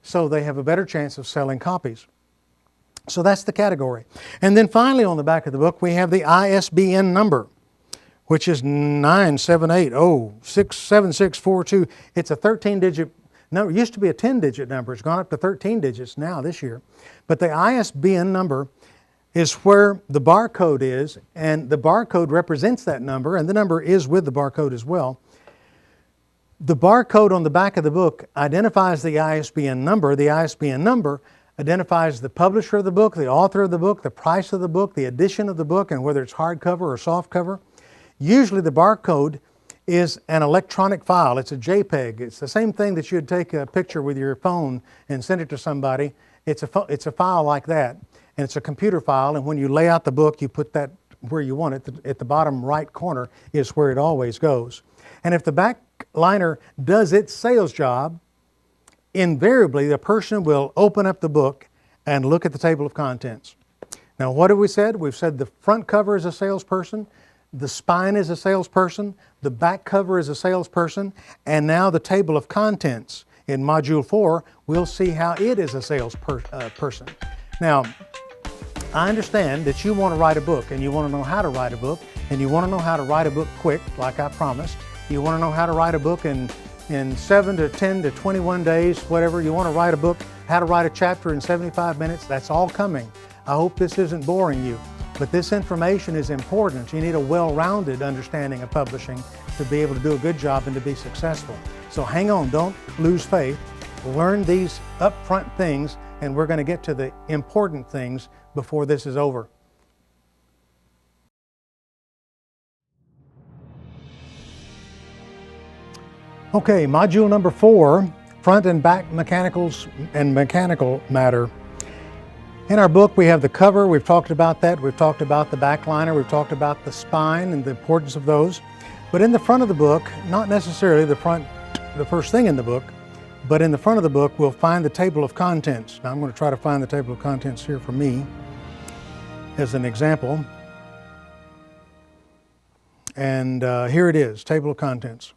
So they have a better chance of selling copies. So that's the category. And then finally on the back of the book, we have the ISBN number, which is 978067642. It's a 13-digit number. It used to be a 10-digit number. It's gone up to 13 digits now this year. But the ISBN number is where the barcode is, and the barcode represents that number, and the number is with the barcode as well. The barcode on the back of the book identifies the ISBN number. The ISBN number identifies the publisher of the book, the author of the book, the price of the book, the edition of the book, and whether it's hardcover or softcover. Usually the barcode is an electronic file. It's a JPEG. It's the same thing that you'd take a picture with your phone and send it to somebody. It's a file like that, and it's a computer file, and when you lay out the book, you put that where you want it. At the bottom right corner is where it always goes. And if the backliner does its sales job, invariably the person will open up the book and look at the table of contents. Now, what have we said? We've said the front cover is a salesperson, the spine is a salesperson, the back cover is a salesperson, and now the table of contents. In Module 4, we'll see how it is a salesperson. Now, I understand that you want to write a book, and you want to know how to write a book, and you want to know how to write a book quick, like I promised. You want to know how to write a book in 7 to 10 to 21 days, whatever. You want to write a book, how to write a chapter in 75 minutes. That's all coming. I hope this isn't boring you. But this information is important. You need a well-rounded understanding of publishing to be able to do a good job and to be successful. So hang on, don't lose faith. Learn these upfront things, and we're going to get to the important things before this is over. Okay, module number 4, front and back mechanicals and mechanical matter. In our book, we have the cover. We've talked about that. We've talked about the backliner. We've talked about the spine and the importance of those. But in the front of the book, not necessarily the first thing in the book, but in the front of the book, we'll find the table of contents. Now, I'm going to try to find the table of contents here for me as an example. And here it is, table of contents.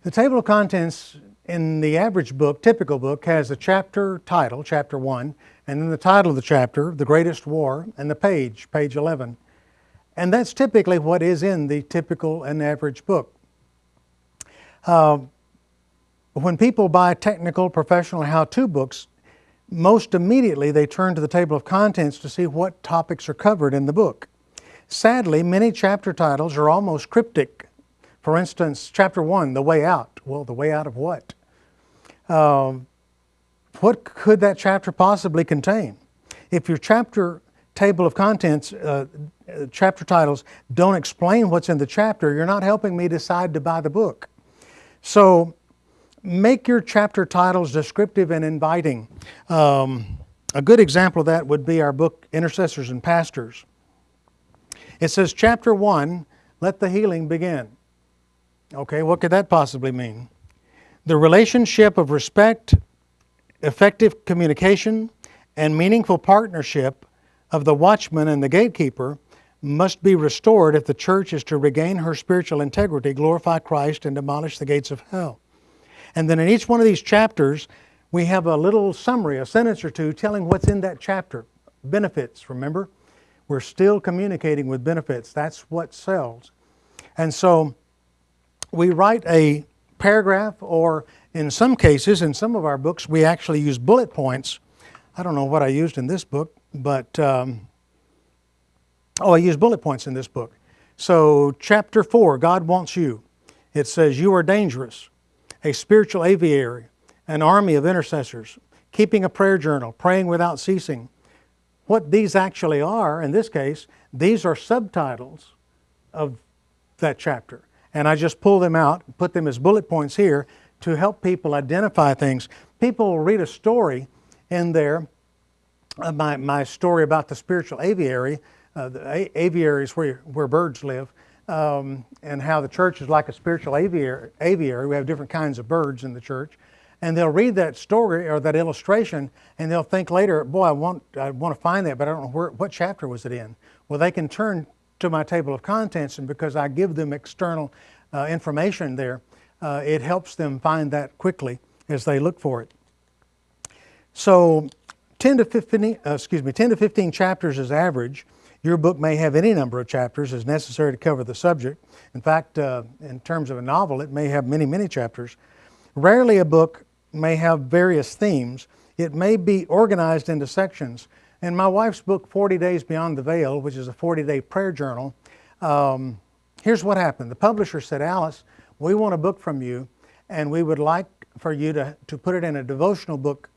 The table of contents in the average book, typical book, has a chapter title, chapter 1, and then the title of the chapter, The Greatest War, and the page 11. And that's typically what is in the typical and average book. When people buy technical, professional, how-to books, most immediately they turn to the table of contents to see what topics are covered in the book. Sadly, many chapter titles are almost cryptic. For instance, chapter 1, The Way Out. Well, the way out of what? What could that chapter possibly contain? If your chapter table of contents, chapter titles don't explain what's in the chapter, you're not helping me decide to buy the book. So make your chapter titles descriptive and inviting. A good example of that would be our book, Intercessors and Pastors. It says, chapter 1, Let the Healing Begin. Okay, what could that possibly mean? The relationship of respect, effective communication, and meaningful partnership of the watchman and the gatekeeper must be restored if the church is to regain her spiritual integrity, glorify Christ, and demolish the gates of hell. And then in each one of these chapters, we have a little summary, a sentence or two, telling what's in that chapter. Benefits, remember? We're still communicating with benefits. That's what sells. And so we write a paragraph, or in some cases, in some of our books, we actually use bullet points. I don't know what I used in this book, but I used bullet points in this book. So chapter 4, God Wants You. It says, you are dangerous, a spiritual aviary, an army of intercessors, keeping a prayer journal, praying without ceasing. What these actually are, in this case, these are subtitles of that chapter. And I just pull them out, put them as bullet points here to help people identify things. People will read a story in there, my story about the spiritual aviary. The aviary is where birds live, and how the church is like a spiritual aviary. We have different kinds of birds in the church. And they'll read that story or that illustration, and they'll think later, boy, I want to find that, but I don't know what chapter was it in. Well, they can turn to my table of contents, and because I give them external information there, it helps them find that quickly as they look for it. So 10 to 15 chapters is average. Your book may have any number of chapters as necessary to cover the subject. In fact, in terms of a novel, it may have many, many chapters. Rarely a book may have various themes. It may be organized into sections. In my wife's book, 40 Days Beyond the Veil, which is a 40-day prayer journal, here's what happened. The publisher said, Alice, we want a book from you, and we would like for you to put it in a devotional book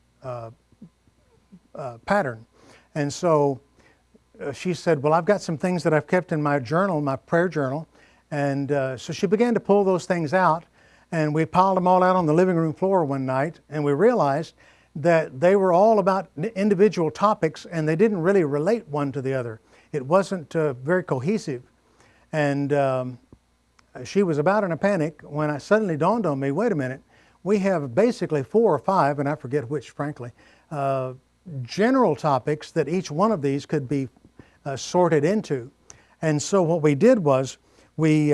pattern. And so she said, well, I've got some things that I've kept in my journal, my prayer journal. And so she began to pull those things out, and we piled them all out on the living room floor one night, and we realized that they were all about individual topics, and they didn't really relate one to the other. It wasn't very cohesive. And she was about in a panic when it suddenly dawned on me, wait a minute, we have basically 4 or 5, and I forget which, frankly, general topics that each one of these could be sorted into. And so what we did was we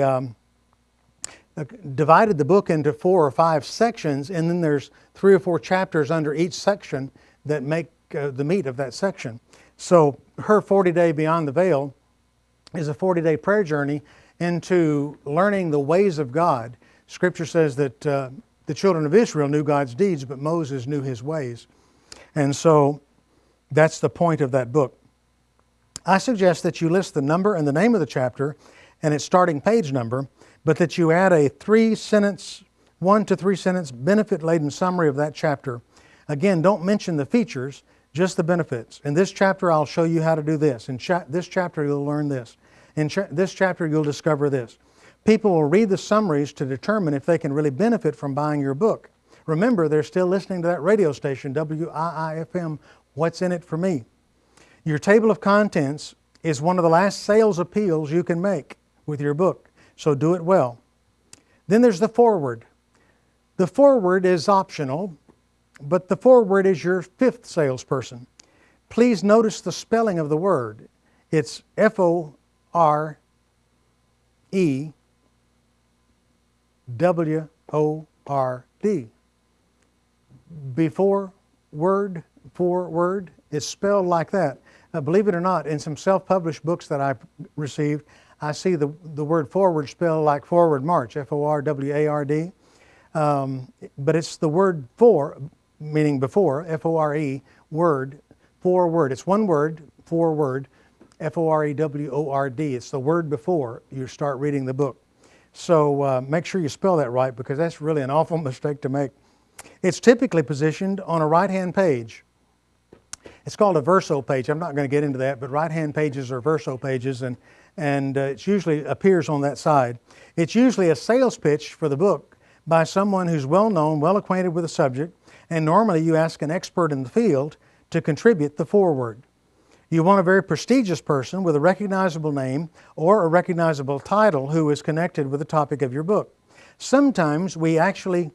divided the book into 4 or 5 sections, and then there's 3 or 4 chapters under each section that make the meat of that section. So her 40-day Beyond the Veil is a 40-day prayer journey into learning the ways of God. Scripture says that the children of Israel knew God's deeds, but Moses knew his ways. And so that's the point of that book. I suggest that you list the number and the name of the chapter and its starting page number, but that you add a 1 to 3 sentence benefit-laden summary of that chapter. Again, don't mention the features, just the benefits. In this chapter, I'll show you how to do this. In this chapter, you'll learn this. In this chapter, you'll discover this. People will read the summaries to determine if they can really benefit from buying your book. Remember, they're still listening to that radio station, WIIFM, What's in It for Me? Your table of contents is one of the last sales appeals you can make with your book, so do it well. Then there's the foreword. The foreword is optional, but the foreword is your 5th salesperson. Please notice the spelling of the word. It's Forewwrd. Before word, foreword, it's spelled like that. Believe it or not, in some self-published books that I've received, I see the word forward spelled like forward march, Forward. But it's the word for, meaning before, F-O-R-E, word, forward. It's one word, forward, F-O-R-E-W-O-R-D. It's the word before you start reading the book. So make sure you spell that right, because that's really an awful mistake to make. It's typically positioned on a right-hand page. It's called a verso page. I'm not going to get into that, but right-hand pages are verso pages, and it usually appears on that side. It's usually a sales pitch for the book by someone who's well-known, well-acquainted with the subject, and normally you ask an expert in the field to contribute the foreword. You want a very prestigious person with a recognizable name or a recognizable title who is connected with the topic of your book. Sometimes we actually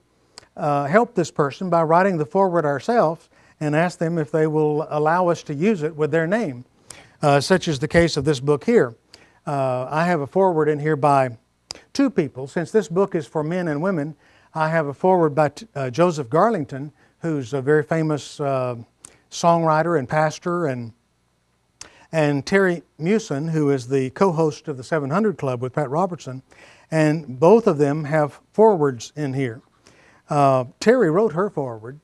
help this person by writing the foreword ourselves and ask them if they will allow us to use it with their name, such is the case of this book here. I have a foreword in here by two people. Since this book is for men and women, I have a foreword by Joseph Garlington, who's a very famous songwriter and pastor, and Terry Mewson, who is the co-host of the 700 Club with Pat Robertson, and both of them have forewords in here. Terry wrote her foreword.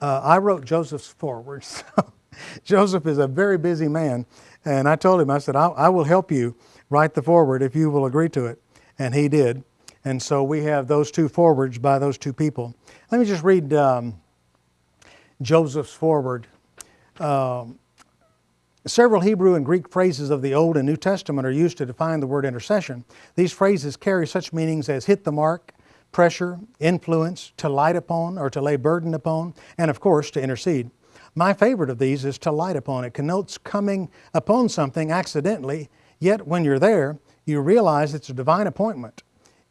I wrote Joseph's foreword. So Joseph is a very busy man, and I told him, I said, I will help you write the foreword if you will agree to it, and he did. And so we have those two forewords by those two people. Let me just read Joseph's foreword. Several Hebrew and Greek phrases of the Old and New Testament are used to define the word intercession. These phrases carry such meanings as hit the mark, pressure, influence, to light upon or to lay burden upon, and of course to intercede. My favorite of these is to light upon. It connotes coming upon something accidentally, yet when you're there, you realize it's a divine appointment.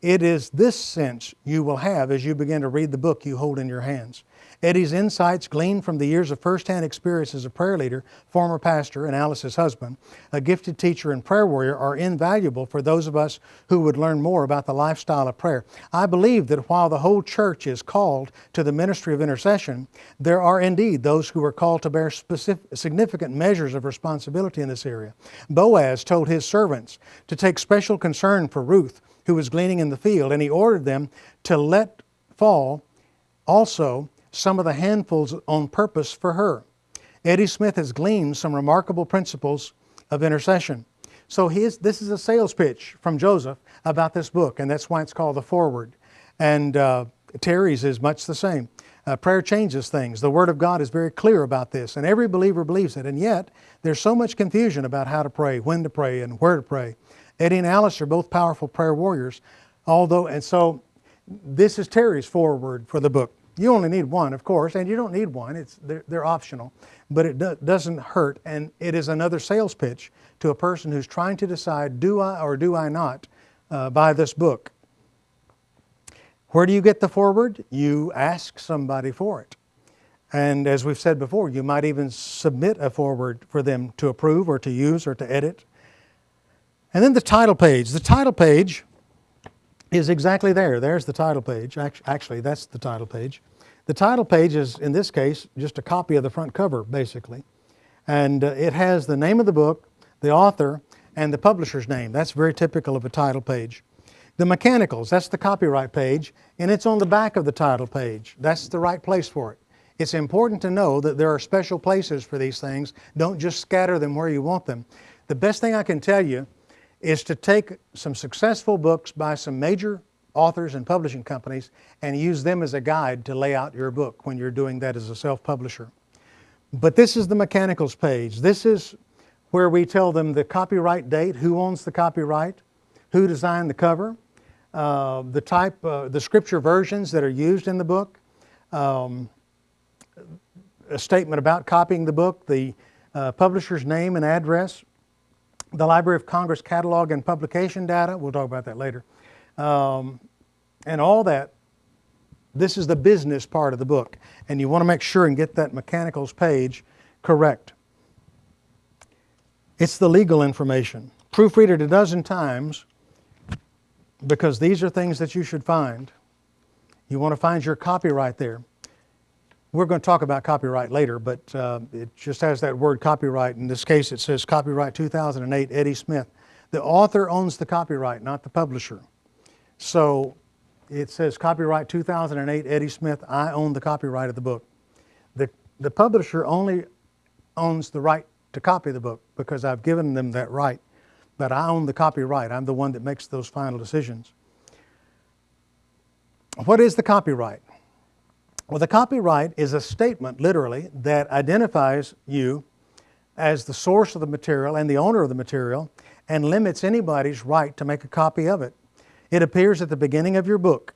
It is this sense you will have as you begin to read the book you hold in your hands. Eddie's insights, gleaned from the years of first-hand experience as a prayer leader, former pastor, and Alice's husband, a gifted teacher and prayer warrior, are invaluable for those of us who would learn more about the lifestyle of prayer. I believe that while the whole church is called to the ministry of intercession, there are indeed those who are called to bear significant measures of responsibility in this area. Boaz told his servants to take special concern for Ruth, who was gleaning in the field, and he ordered them to let fall also some of the handfuls on purpose for her. Eddie Smith has gleaned some remarkable principles of intercession. So this is a sales pitch from Joseph about this book, and that's why it's called the foreword. And Terry's is much the same. Prayer changes things. The Word of God is very clear about this, and every believer believes it. And yet, there's so much confusion about how to pray, when to pray, and where to pray. Eddie and Alice are both powerful prayer warriors, and so this is Terry's foreword for the book. You only need one, of course, and you don't need one. They're optional, but it doesn't hurt, and it is another sales pitch to a person who's trying to decide, do I or do I not buy this book? Where do you get the foreword? You ask somebody for it. And as we've said before, you might even submit a foreword for them to approve or to use or to edit. And then the title page. The title page is exactly there. There's the title page. Actually, that's the title page. The title page is, in this case, just a copy of the front cover, basically. And it has the name of the book, the author, and the publisher's name. That's very typical of a title page. The mechanicals, that's the copyright page, and it's on the back of the title page. That's the right place for it. It's important to know that there are special places for these things. Don't just scatter them where you want them. The best thing I can tell you is to take some successful books by some major authors and publishing companies and use them as a guide to lay out your book when you're doing that as a self-publisher. But this is the mechanicals page. This is where we tell them the copyright date, who owns the copyright, who designed the cover, the type, the scripture versions that are used in the book, a statement about copying the book, the publisher's name and address, the Library of Congress catalog and publication data. We'll talk about that later. And all that. This is the business part of the book. And you want to make sure and get that mechanicals page correct. It's the legal information. Proofread it a dozen times because these are things that you should find. You want to find your copyright there. We're going to talk about copyright later, but it just has that word copyright. In this case, it says copyright 2008, Eddie Smith. The author owns the copyright, not the publisher. So it says copyright 2008 Eddie Smith. I own the copyright of the book. The publisher only owns the right to copy the book because I've given them that right. But I own the copyright. I'm the one that makes those final decisions. What is the copyright? Well, the copyright is a statement, literally, that identifies you as the source of the material and the owner of the material and limits anybody's right to make a copy of it. It appears at the beginning of your book.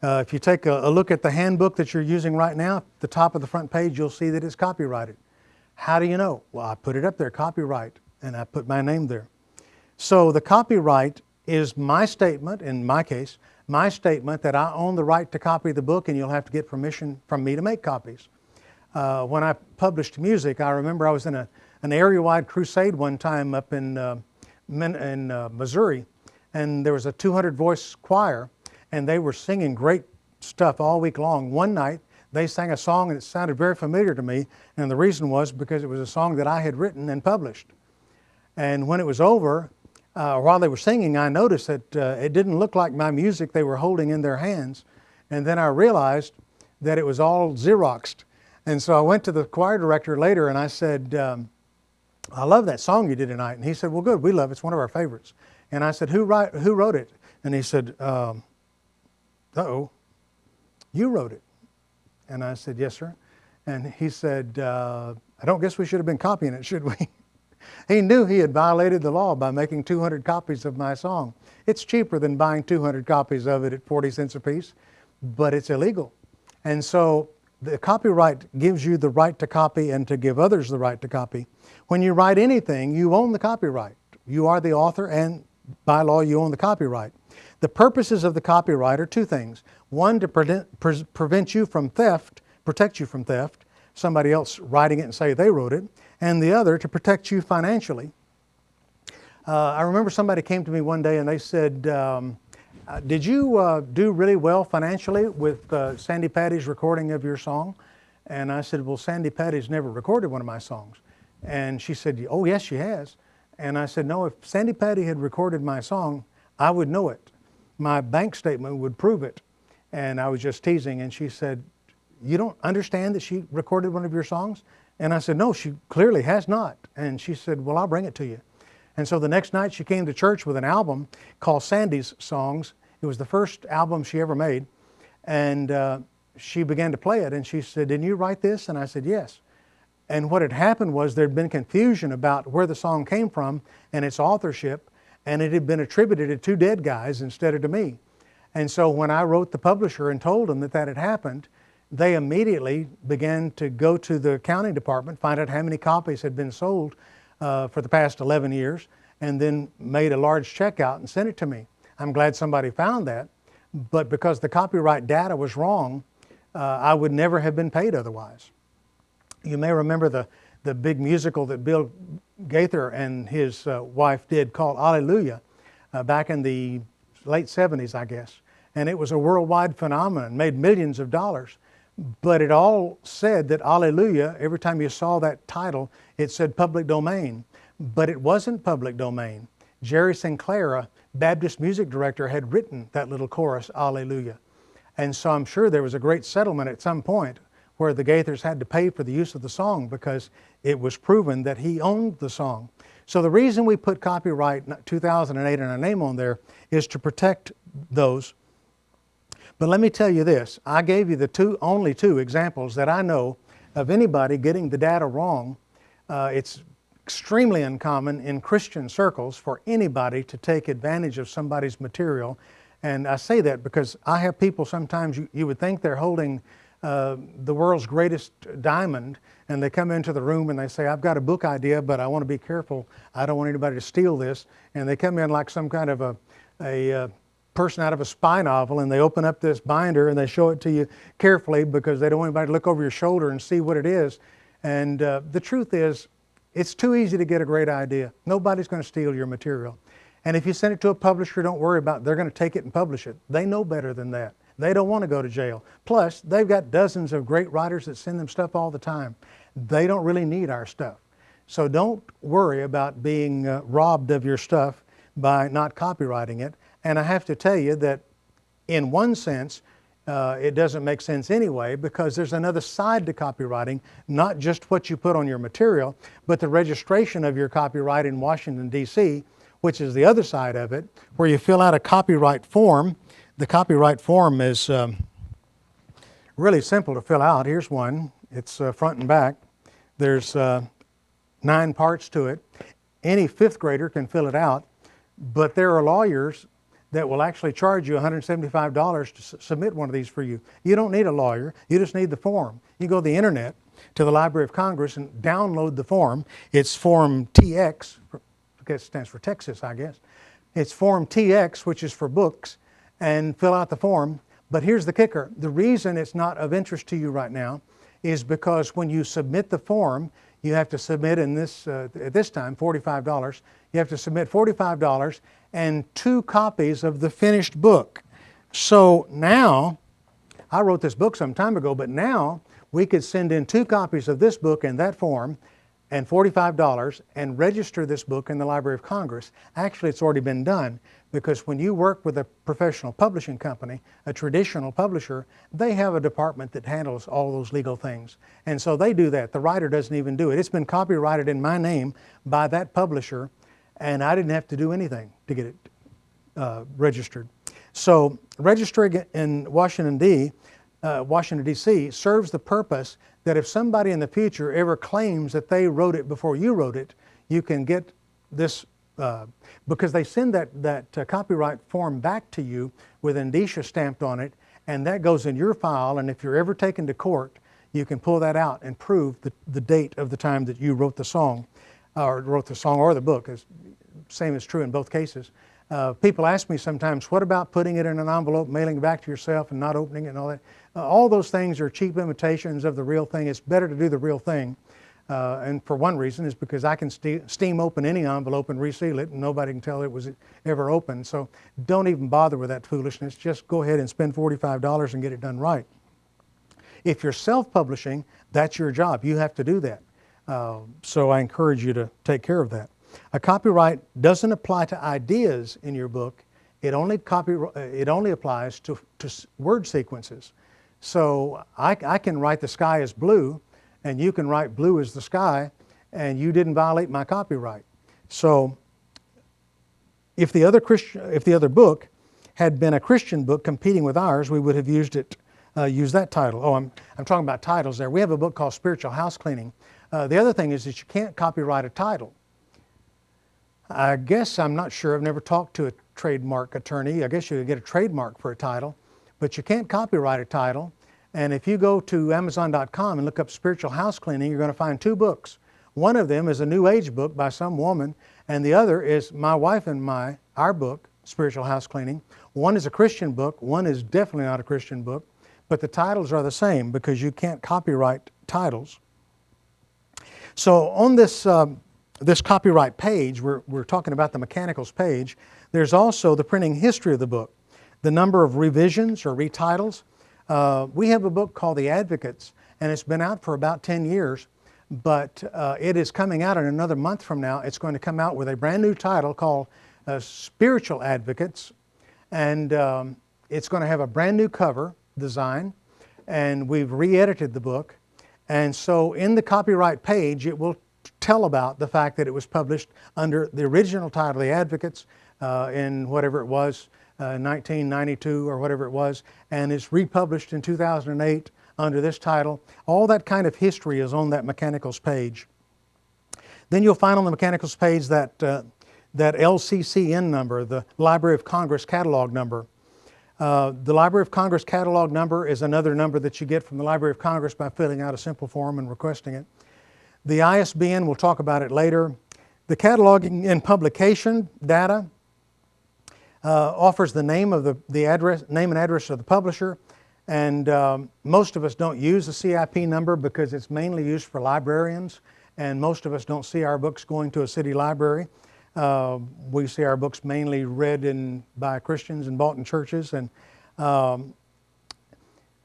If you take a look at the handbook that you're using right now, at the top of the front page, you'll see that it's copyrighted. How do you know? Well, I put it up there, copyright, and I put my name there. So the copyright is my statement, in my case, my statement that I own the right to copy the book and you'll have to get permission from me to make copies. When I published music, I remember I was in an area-wide crusade one time up in Missouri, and there was a 200-voice choir, and they were singing great stuff all week long. One night, they sang a song that sounded very familiar to me, and the reason was because it was a song that I had written and published. And when it was over, while they were singing, I noticed that it didn't look like my music they were holding in their hands. And then I realized that it was all Xeroxed. And so I went to the choir director later and I said, I love that song you did tonight. And he said, well, good, we love it. It's one of our favorites. And I said, who wrote it? And he said, uh-oh, you wrote it. And I said, yes, sir. And he said, I don't guess we should have been copying it, should we? He knew he had violated the law by making 200 copies of my song. It's cheaper than buying 200 copies of it at 40 cents a piece, but it's illegal. And so the copyright gives you the right to copy and to give others the right to copy. When you write anything, you own the copyright. You are the author, and by law, you own the copyright. The purposes of the copyright are two things. One, to prevent you from theft, protect you from theft, somebody else writing it and say they wrote it, and the other to protect you financially. I remember somebody came to me one day and they said, did you do really well financially with Sandi Patty's recording of your song? And I said, well, Sandi Patty's never recorded one of my songs. And she said, oh, yes, she has. And I said, no, if Sandi Patty had recorded my song, I would know it. My bank statement would prove it. And I was just teasing, and she said, you don't understand that she recorded one of your songs? And I said, no, she clearly has not. And she said, well, I'll bring it to you. And so the next night she came to church with an album called Sandi's Songs. It was the first album she ever made. And she began to play it, and she said, didn't you write this? And I said, yes. And what had happened was there'd been confusion about where the song came from and its authorship, and it had been attributed to two dead guys instead of to me. And so when I wrote the publisher and told them that that had happened, they immediately began to go to the accounting department, find out how many copies had been sold for the past 11 years, and then made a large check out and sent it to me. I'm glad somebody found that, but because the copyright data was wrong, I would never have been paid otherwise. You may remember the big musical that Bill Gaither and his wife did called Alleluia back in the late 70s, I guess. And it was a worldwide phenomenon, made millions of dollars. But it all said that Alleluia, every time you saw that title, it said public domain. But it wasn't public domain. Jerry Sinclair, a Baptist music director, had written that little chorus, Alleluia. And so I'm sure there was a great settlement at some point where the Gaithers had to pay for the use of the song because it was proven that he owned the song. So the reason we put copyright 2008 and our name on there is to protect those. But let me tell you this, I gave you the only two examples that I know of anybody getting the data wrong. It's extremely uncommon in Christian circles for anybody to take advantage of somebody's material. And I say that because I have people sometimes you would think they're holding the world's greatest diamond, and they come into the room and they say, I've got a book idea, but I want to be careful. I don't want anybody to steal this. And they come in like some kind of a person out of a spy novel, and they open up this binder and they show it to you carefully because they don't want anybody to look over your shoulder and see what it is. And the truth is, it's too easy to get a great idea. Nobody's going to steal your material. And if you send it to a publisher, don't worry about it. They're going to take it and publish it. They know better than that. They don't want to go to jail. Plus, they've got dozens of great writers that send them stuff all the time. They don't really need our stuff. So don't worry about being robbed of your stuff by not copywriting it. And I have to tell you that in one sense, it doesn't make sense anyway, because there's another side to copywriting, not just what you put on your material, but the registration of your copyright in Washington, D.C., which is the other side of it, where you fill out a copyright form. The copyright form is really simple to fill out. Here's one. It's front and back. There's 9 parts to it. Any 5th grader can fill it out, but there are lawyers that will actually charge you $175 to submit one of these for you. You don't need a lawyer. You just need the form. You go to the internet, to the Library of Congress, and download the form. It's Form TX. It stands for Texas, I guess. It's Form TX, which is for books, and fill out the form. But here's the kicker. The reason it's not of interest to you right now is because when you submit the form, you have to submit at this time, $45. You have to submit $45 and 2 copies of the finished book. So now, I wrote this book some time ago, but now we could send in 2 copies of this book in that form and $45 and register this book in the Library of Congress. Actually, it's already been done, because when you work with a professional publishing company, a traditional publisher, they have a department that handles all those legal things. And so they do that. The writer doesn't even do it. It's been copyrighted in my name by that publisher, and I didn't have to do anything to get it registered. So registering in Washington, D.C. serves the purpose that if somebody in the future ever claims that they wrote it before you wrote it, you can get this, because they send that copyright form back to you with indicia stamped on it, and that goes in your file, and if you're ever taken to court, you can pull that out and prove the date of the time that you wrote the song, or the book. Same is true in both cases. People ask me sometimes, what about putting it in an envelope, mailing it back to yourself and not opening it and all that? All those things are cheap imitations of the real thing. It's better to do the real thing. And for one reason is because I can steam open any envelope and reseal it, and nobody can tell it was ever opened. So don't even bother with that foolishness. Just go ahead and spend $45 and get it done right. If you're self-publishing, that's your job. You have to do that. So I encourage you to take care of that. A copyright doesn't apply to ideas in your book. It only applies to word sequences. So I can write the sky is blue, and you can write blue as the sky, and you didn't violate my copyright. So if the other book had been a Christian book competing with ours, we would have used that title. Oh, I'm talking about titles there. We have a book called Spiritual House Cleaning. The other thing is that you can't copyright a title. I guess, I'm not sure, I've never talked to a trademark attorney. I guess you could get a trademark for a title, but you can't copyright a title. And if you go to Amazon.com and look up Spiritual House Cleaning, you're going to find 2 books. One of them is a New Age book by some woman, and the other is my wife and our book, Spiritual House Cleaning. One is a Christian book, one is definitely not a Christian book, but the titles are the same because you can't copyright titles. So on this copyright page, we're talking about the mechanicals page, there's also the printing history of the book, the number of revisions or retitles. We have a book called The Advocates, and it's been out for about 10 years, but it is coming out in another month from now. It's going to come out with a brand new title called Spiritual Advocates, and it's going to have a brand new cover design, and we've re-edited the book. And so in the copyright page, it will tell about the fact that it was published under the original title, The Advocates, in whatever it was, 1992 or whatever it was, and it's republished in 2008 under this title. All that kind of history is on that mechanicals page. Then you'll find on the mechanicals page that LCCN number, the Library of Congress catalog number. The Library of Congress catalog number is another number that you get from the Library of Congress by filling out a simple form and requesting it. The ISBN, we'll talk about it later. The cataloging and publication data offers the name of name and address of the publisher, and most of us don't use the CIP number because it's mainly used for librarians, and most of us don't see our books going to a city library. We see our books mainly read by Christians and bought in churches, and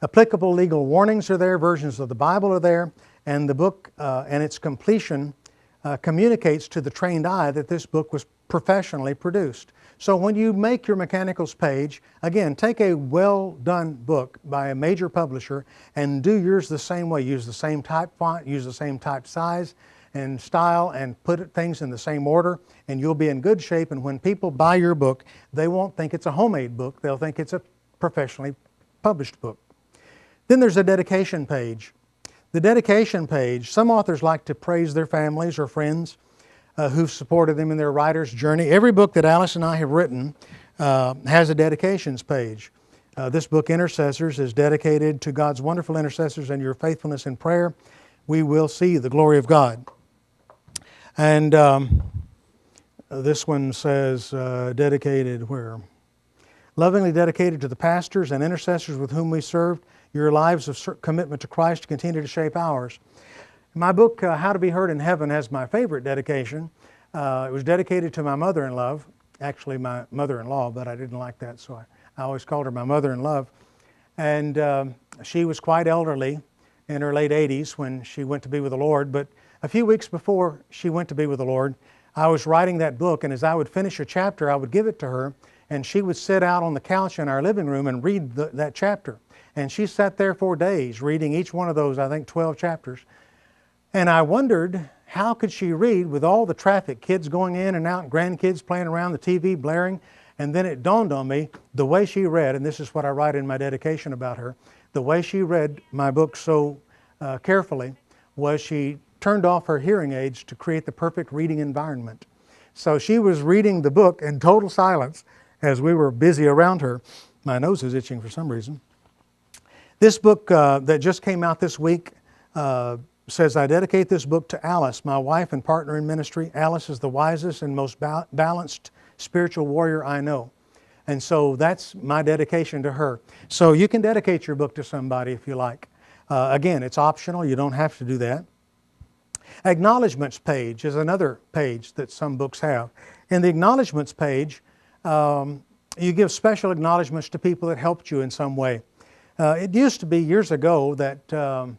applicable legal warnings are there, versions of the Bible are there, and the book and its completion communicates to the trained eye that this book was professionally produced. So when you make your mechanicals page, again, take a well-done book by a major publisher and do yours the same way. Use the same type font, use the same type size and style, and put things in the same order, and you'll be in good shape. And when people buy your book, they won't think it's a homemade book. They'll think it's a professionally published book. Then there's a dedication page. The dedication page, some authors like to praise their families or friends who've supported them in their writer's journey. Every book that Alice and I have written has a dedications page. This book, Intercessors, is dedicated to God's wonderful intercessors and your faithfulness in prayer. We will see the glory of God. And this one says, dedicated where? Lovingly dedicated to the pastors and intercessors with whom we served. Your lives of commitment to Christ continue to shape ours. My book, How to Be Heard in Heaven, has my favorite dedication. It was dedicated to my mother-in-law, actually my mother-in-law, but I didn't like that, so I always called her my mother-in-law. And she was quite elderly in her late 80s when she went to be with the Lord. But a few weeks before she went to be with the Lord, I was writing that book, and as I would finish a chapter, I would give it to her, and she would sit out on the couch in our living room and read that chapter. And she sat there for days reading each one of those, I think 12 chapters. And I wondered, how could she read with all the traffic, kids going in and out, grandkids playing around, the TV blaring? And then it dawned on me, the way she read, and this is what I write in my dedication about her, the way she read my book so carefully was she turned off her hearing aids to create the perfect reading environment. So she was reading the book in total silence as we were busy around her. My nose is itching for some reason. This book that just came out this week says, I dedicate this book to Alice, my wife and partner in ministry. Alice is the wisest and most balanced spiritual warrior I know. And so that's my dedication to her. So you can dedicate your book to somebody if you like. Again, it's optional. You don't have to do that. Acknowledgements page is another page that some books have. In the acknowledgements page, you give special acknowledgements to people that helped you in some way. It used to be years ago that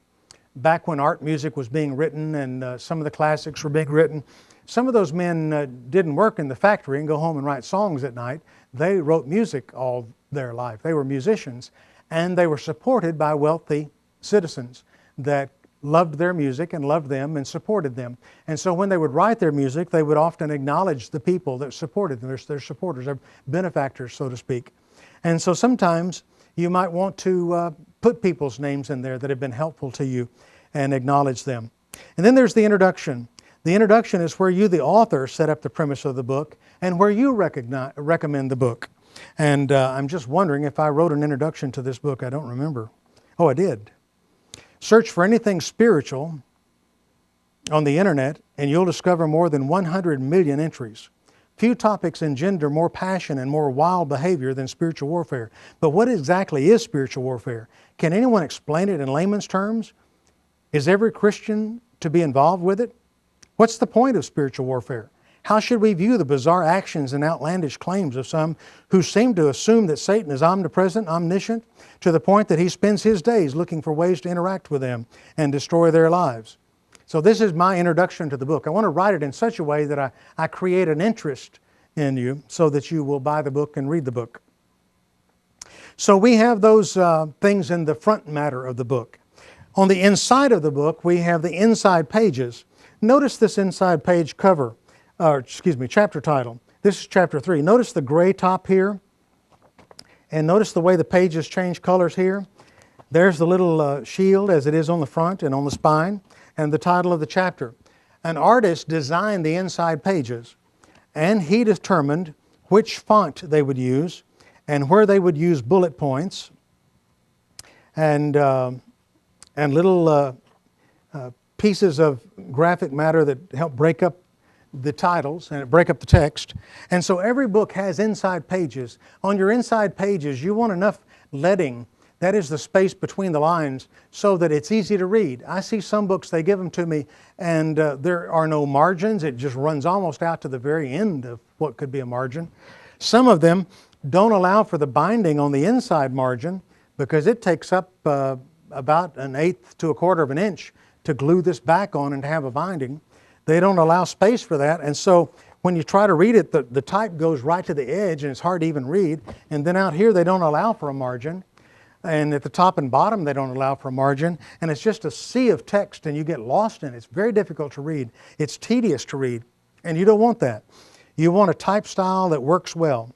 back when art music was being written and some of the classics were being written, some of those men didn't work in the factory and go home and write songs at night. They wrote music all their life. They were musicians, and they were supported by wealthy citizens that loved their music and loved them and supported them. And so when they would write their music, they would often acknowledge the people that supported them, their supporters, their benefactors, so to speak. And so sometimes you might want to put people's names in there that have been helpful to you and acknowledge them. And then there's the introduction. The introduction is where you, the author, set up the premise of the book and where you recommend the book. And I'm just wondering if I wrote an introduction to this book. I don't remember. Oh, I did. Search for anything spiritual on the internet and you'll discover more than 100 million entries. Few topics engender more passion and more wild behavior than spiritual warfare. But what exactly is spiritual warfare? Can anyone explain it in layman's terms? Is every Christian to be involved with it? What's the point of spiritual warfare? How should we view the bizarre actions and outlandish claims of some who seem to assume that Satan is omnipresent, omniscient, to the point that he spends his days looking for ways to interact with them and destroy their lives? So this is my introduction to the book. I want to write it in such a way that I create an interest in you so that you will buy the book and read the book. So we have those things in the front matter of the book. On the inside of the book, we have the inside pages. Notice this inside page cover, chapter title. This is chapter 3. Notice the gray top here, and notice the way the pages change colors here. There's the little shield as it is on the front and on the spine, and the title of the chapter. An artist designed the inside pages, and he determined which font they would use and where they would use bullet points and little pieces of graphic matter that help break up the titles and break up the text. And so every book has inside pages. On your inside pages, you want enough leading, that is the space between the lines, so that it's easy to read. I see some books, they give them to me, and there are no margins. It just runs almost out to the very end of what could be a margin. Some of them don't allow for the binding on the inside margin because it takes up about 1/8 to 1/4 of an inch to glue this back on and to have a binding. They don't allow space for that. And so when you try to read it, the type goes right to the edge and it's hard to even read. And then out here, they don't allow for a margin. And at the top and bottom, they don't allow for a margin. And it's just a sea of text and you get lost in it. It's very difficult to read. It's tedious to read. And you don't want that. You want a type style that works well.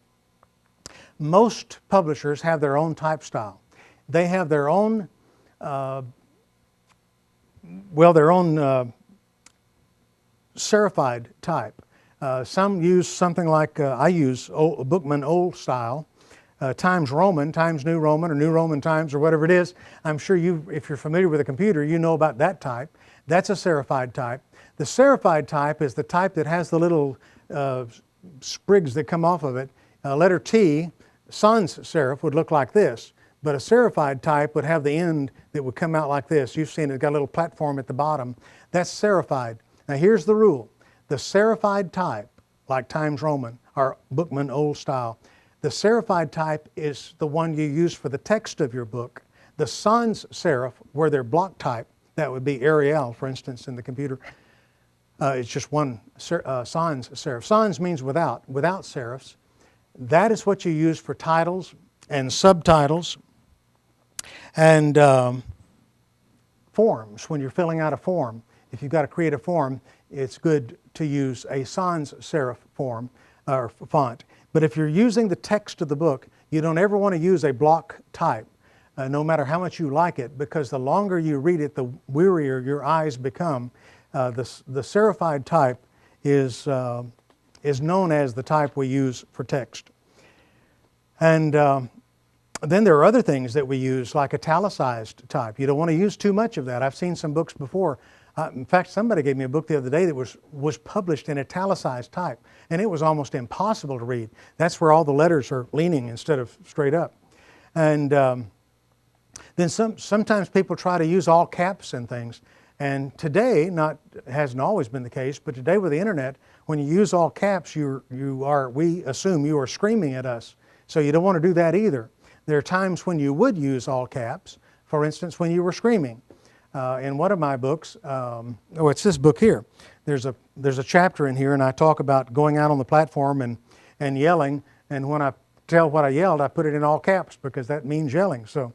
Most publishers have their own type style. They have their own, serified type. Some use something like, I use Bookman Old Style, Times Roman, Times New Roman, or New Roman Times, or whatever it is. I'm sure if you're familiar with a computer, you know about that type. That's a serified type. The serified type is the type that has the little sprigs that come off of it. Letter T, sans serif, would look like this, but a serified type would have the end that would come out like this. You've seen it, it's got a little platform at the bottom. That's serified. Now here's the rule. The serified type, like Times Roman or Bookman Old Style, the serified type is the one you use for the text of your book. The sans serif, where they're block type, that would be Arial, for instance, in the computer. It's just one sans serif. Sans means without serifs. That is what you use for titles and subtitles and forms. When you're filling out a form, if you've got to create a form, it's good to use a sans serif form or font. But if you're using the text of the book, you don't ever want to use a block type, no matter how much you like it, because the longer you read it, the wearier your eyes become. The serified type is known as the type we use for text. And then there are other things that we use, like italicized type. You don't want to use too much of that. I've seen some books before. In fact, somebody gave me a book the other day that was published in italicized type, and it was almost impossible to read. That's where all the letters are leaning instead of straight up. And then sometimes people try to use all caps and things. And today, hasn't always been the case, but today with the internet, when you use all caps, we assume you are screaming at us. So you don't want to do that either. There are times when you would use all caps, for instance, when you were screaming. In one of my books, it's this book here. There's a chapter in here, and I talk about going out on the platform and yelling. And when I tell what I yelled, I put it in all caps because that means yelling. So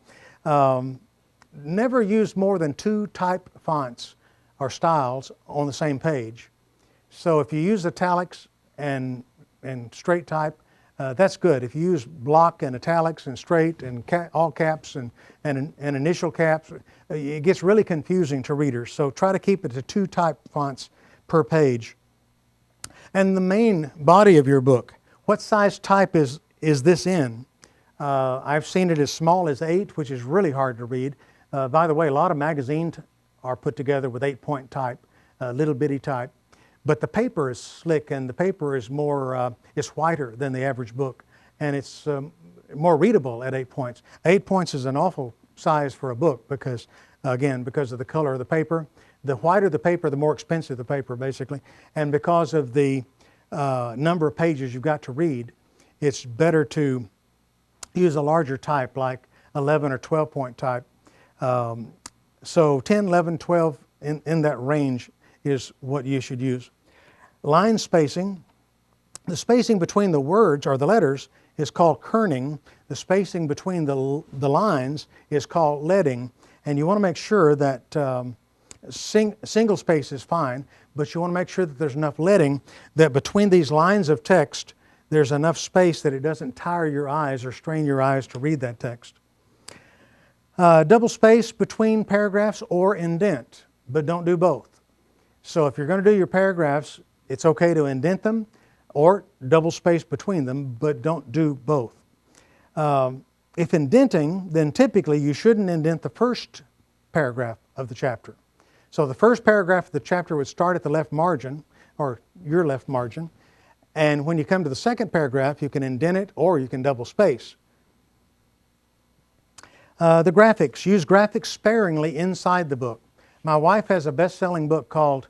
never use more than 2 type fonts or styles on the same page. So if you use italics and straight type, that's good. If you use block and italics and straight and all caps and initial caps, it gets really confusing to readers. So try to keep it to 2 type fonts per page. And the main body of your book, what size type is this in? I've seen it as small as 8, which is really hard to read. By the way, a lot of magazines are put together with 8-point type, little bitty type. But the paper is slick and the paper is it's whiter than the average book. And it's more readable at 8 points. 8 points is an awful size for a book because of the color of the paper. The whiter the paper, the more expensive the paper, basically. And because of the number of pages you've got to read, it's better to use a larger type like 11 or 12-point type. So 10, 11, 12, in that range is what you should use. Line spacing. The spacing between the words or the letters is called kerning. The spacing between the lines is called leading. And you want to make sure that single space is fine, but you want to make sure that there's enough leading that between these lines of text, there's enough space that it doesn't tire your eyes or strain your eyes to read that text. Double space between paragraphs or indent, but don't do both. So if you're going to do your paragraphs, it's okay to indent them or double space between them, but don't do both. If indenting, then typically you shouldn't indent the first paragraph of the chapter. So the first paragraph of the chapter would start at the left margin, or your left margin, and when you come to the second paragraph, you can indent it or you can double space. The graphics. Use graphics sparingly inside the book. My wife has a best-selling book called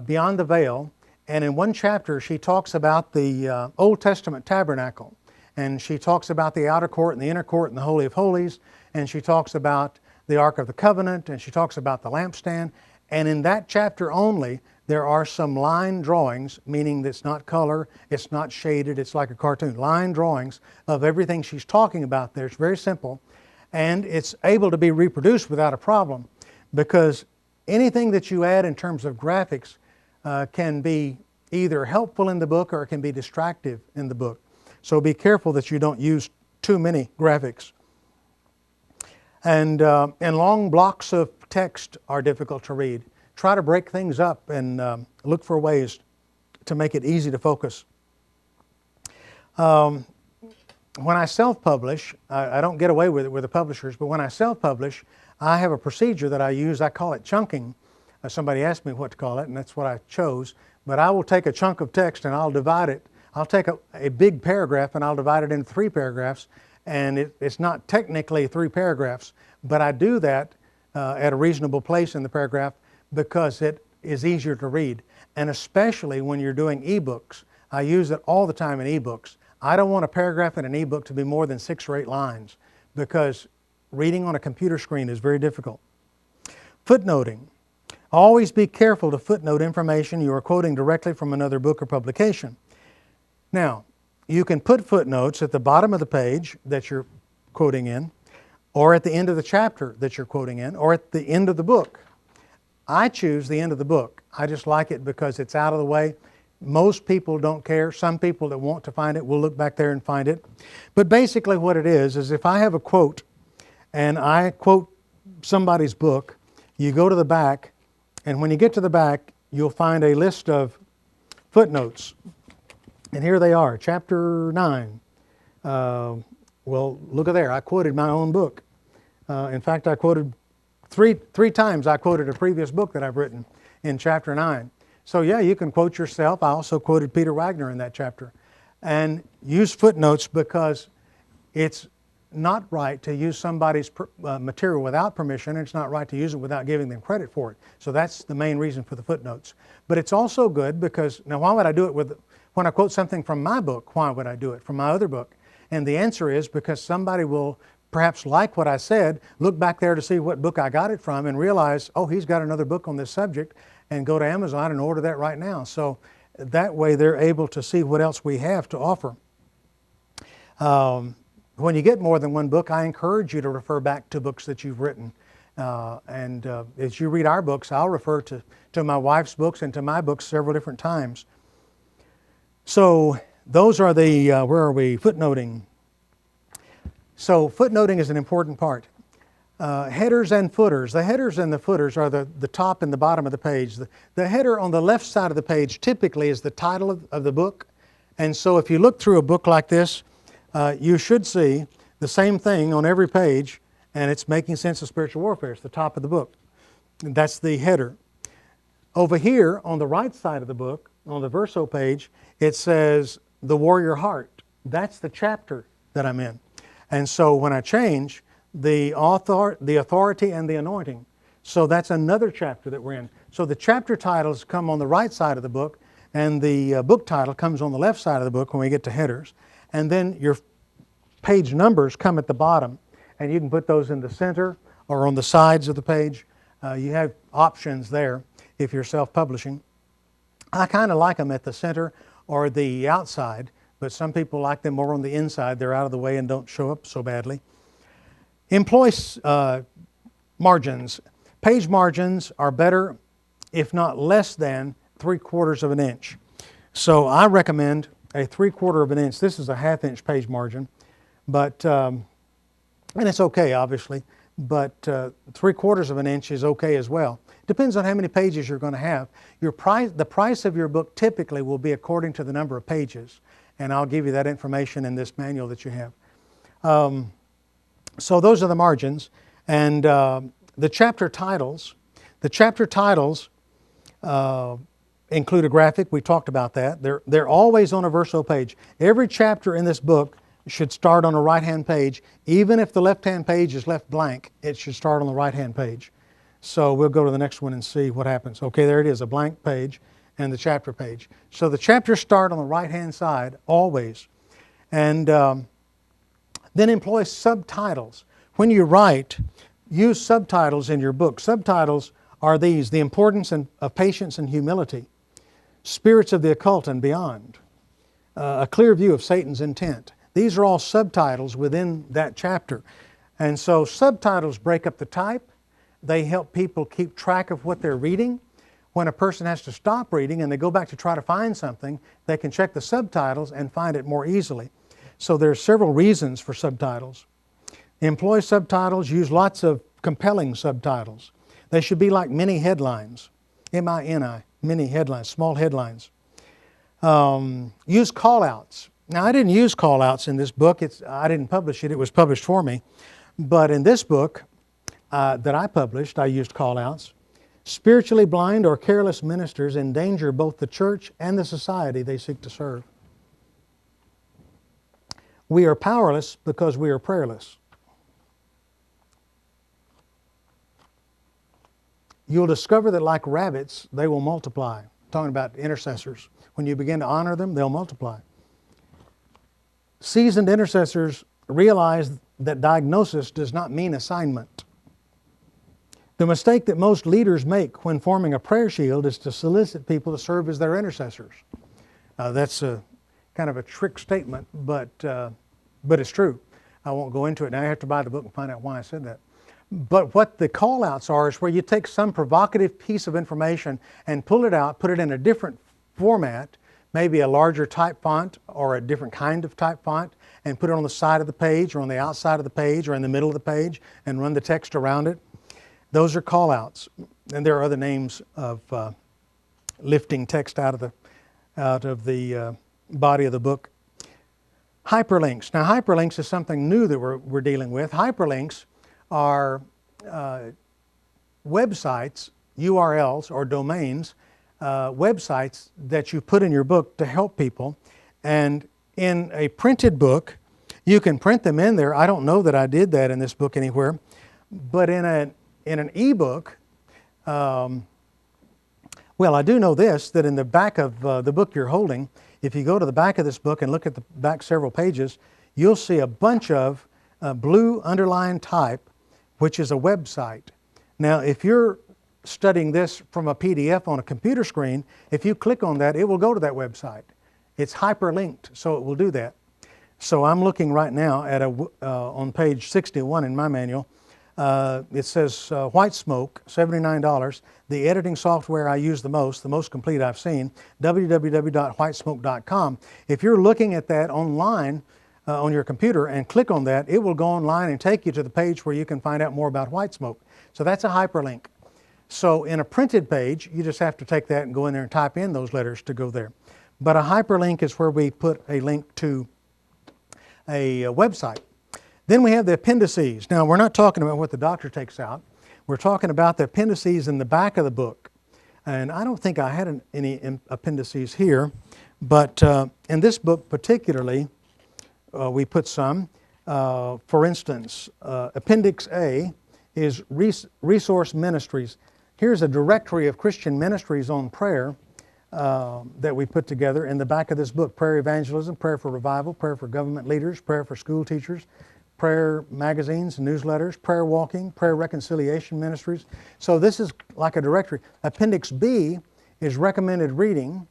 Beyond the Veil, and in one chapter she talks about the Old Testament tabernacle, and she talks about the outer court and the inner court and the Holy of Holies, and she talks about the Ark of the Covenant, and she talks about the lampstand, and in that chapter only there are some line drawings, meaning it's not color, it's not shaded, it's like a cartoon. Line drawings of everything she's talking about there. It's very simple, and it's able to be reproduced without a problem, because anything that you add in terms of graphics can be either helpful in the book or it can be distractive in the book. So be careful that you don't use too many graphics. And long blocks of text are difficult to read. Try to break things up and look for ways to make it easy to focus. When I self-publish, I don't get away with it with the publishers, but when I self-publish, I have a procedure that I use. I call it chunking. Somebody asked me what to call it, and that's what I chose. But I will take a chunk of text and I'll divide it. I'll take a big paragraph and I'll divide it into 3 paragraphs. And it's not technically 3 paragraphs, but I do that at a reasonable place in the paragraph because it is easier to read. And especially when you're doing ebooks. I use it all the time in ebooks. I don't want a paragraph in an ebook to be more than 6 or 8 lines because reading on a computer screen is very difficult. Footnoting. Always be careful to footnote information you are quoting directly from another book or publication. Now, you can put footnotes at the bottom of the page that you're quoting in, or at the end of the chapter that you're quoting in, or at the end of the book. I choose the end of the book. I just like it because it's out of the way. Most people don't care. Some people that want to find it will look back there and find it. But basically what it is if I have a quote and I quote somebody's book, you go to the back, and when you get to the back, you'll find a list of footnotes. And here they are, chapter 9. Well, look at there. I quoted my own book. In fact, I quoted three times I quoted a previous book that I've written in chapter 9. So yeah, you can quote yourself. I also quoted Peter Wagner in that chapter. And use footnotes because it's not right to use somebody's material without permission, and it's not right to use it without giving them credit for it. So that's the main reason for the footnotes. But it's also good because, now why would I do it when I quote something from my book, why would I do it from my other book? And the answer is because somebody will perhaps like what I said, look back there to see what book I got it from and realize, oh, he's got another book on this subject, and go to Amazon and order that right now. So that way they're able to see what else we have to offer. When you get more than one book, I encourage you to refer back to books that you've written. As you read our books, I'll refer to my wife's books and to my books several different times. So those are the, where are we, footnoting. So footnoting is an important part. Headers and footers. The headers and the footers are the top and the bottom of the page. The header on the left side of the page typically is the title of the book. And so if you look through a book like this, you should see the same thing on every page, and it's Making Sense of Spiritual Warfare. It's the top of the book. And that's the header. Over here on the right side of the book, on the verso page, it says The Warrior Heart. That's the chapter that I'm in. And so when I change, the authority and the anointing. So that's another chapter that we're in. So the chapter titles come on the right side of the book, and the book title comes on the left side of the book when we get to headers. And then your page numbers come at the bottom, and you can put those in the center or on the sides of the page. You have options there if you're self-publishing. I kind of like them at the center or the outside, but some people like them more on the inside. They're out of the way and don't show up so badly. Employ margins. Page margins are better, if not less than, 3/4 of an inch. So I recommend a 3/4 of an inch. This is a 1/2 inch page margin, but and it's okay, obviously, but 3/4 of an inch is okay as well. Depends on how many pages you're going to have. The price of your book typically will be according to the number of pages, and I'll give you that information in this manual that you have. So those are the margins, and the chapter titles. The chapter titles include a graphic. We talked about that. They're always on a verso page. Every chapter in this book should start on a right-hand page. Even if the left-hand page is left blank, it should start on the right-hand page. So we'll go to the next one and see what happens. Okay, there it is, a blank page and the chapter page. So the chapters start on the right-hand side, always. And then employ subtitles. When you write, use subtitles in your book. Subtitles are these: the importance of patience and humility, spirits of the occult and beyond, a clear view of Satan's intent. These are all subtitles within that chapter. And so subtitles break up the type. They help people keep track of what they're reading. When a person has to stop reading and they go back to try to find something, they can check the subtitles and find it more easily. So there are several reasons for subtitles. Employ subtitles, use lots of compelling subtitles. They should be like mini headlines, M-I-N-I, mini headlines, small headlines. Use call-outs. Now, I didn't use call-outs in this book. I didn't publish it. It was published for me. But in this book that I published, I used call-outs. Spiritually blind or careless ministers endanger both the church and the society they seek to serve. We are powerless because we are prayerless. You'll discover that like rabbits, they will multiply. I'm talking about intercessors. When you begin to honor them, they'll multiply. Seasoned intercessors realize that diagnosis does not mean assignment. The mistake that most leaders make when forming a prayer shield is to solicit people to serve as their intercessors. That's kind of a trick statement, but it's true. I won't go into it now. You have to buy the book and find out why I said that. But what the call-outs are is where you take some provocative piece of information and pull it out, put it in a different format, maybe a larger type font or a different kind of type font, and put it on the side of the page or on the outside of the page or in the middle of the page and run the text around it. Those are call-outs. And there are other names of lifting text out of the body of the book. Hyperlinks. Now, hyperlinks is something new that we're dealing with. Hyperlinks are websites, URLs or domains, websites that you put in your book to help people. And in a printed book, you can print them in there. I don't know that I did that in this book anywhere. But in an e-book, well, I do know this, that in the back of the book you're holding, if you go to the back of this book and look at the back several pages, you'll see a bunch of blue underlined type, which is a website. Now, if you're studying this from a PDF on a computer screen, if you click on that, it will go to that website. It's hyperlinked, so it will do that. So I'm looking right now at on page 61 in my manual. It says White Smoke, $79. The editing software I use the most complete I've seen, www.whitesmoke.com. If you're looking at that online on your computer and click on that, it will go online and take you to the page where you can find out more about White Smoke. So that's a hyperlink. So in a printed page, you just have to take that and go in there and type in those letters to go there. But a hyperlink is where we put a link to a website. Then we have the appendices. Now, we're not talking about what the doctor takes out. We're talking about the appendices in the back of the book. And I don't think I had any appendices here, but in this book particularly, we put some. For instance, Appendix A is Resource Ministries. Here's a directory of Christian ministries on prayer that we put together in the back of this book. Prayer evangelism, prayer for revival, prayer for government leaders, prayer for school teachers, prayer magazines and newsletters, prayer walking, prayer reconciliation ministries. So this is like a directory. Appendix B is recommended reading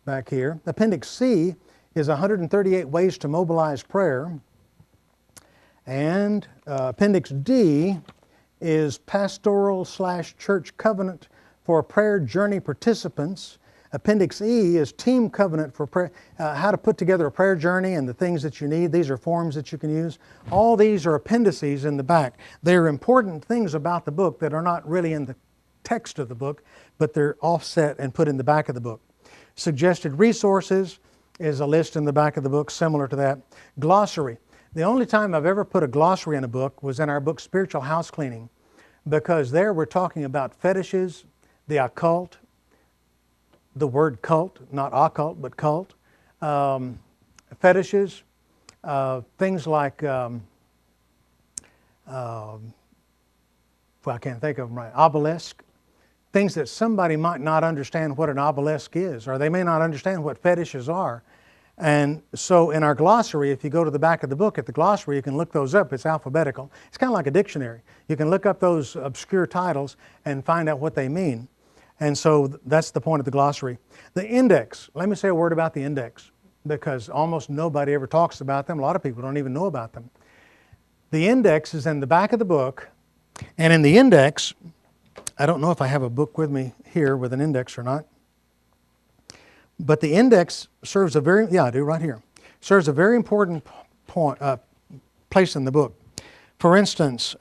back here. Appendix C is 138 ways to mobilize prayer. And Appendix D is pastoral/church covenant for prayer journey participants. Appendix E is team covenant for prayer, how to put together a prayer journey and the things that you need. These are forms that you can use. All these are appendices in the back. They're important things about the book that are not really in the text of the book, but they're offset and put in the back of the book. Suggested resources is a list in the back of the book similar to that. Glossary. The only time I've ever put a glossary in a book was in our book Spiritual House Cleaning, because there we're talking about fetishes, the occult, the word cult, not occult, but cult, fetishes, things like, well, I can't think of them right, obelisk, things that somebody might not understand what an obelisk is, or they may not understand what fetishes are. And so in our glossary, if you go to the back of the book at the glossary, you can look those up. It's alphabetical. It's kind of like a dictionary. You can look up those obscure titles and find out what they mean. And so that's the point of the glossary. The index, let me say a word about the index, because almost nobody ever talks about them. A lot of people don't even know about them. The index is in the back of the book, and in the index, I don't know if I have a book with me here with an index or not, but the index serves a very, yeah, I do right here, serves a very important point, place in the book. For instance,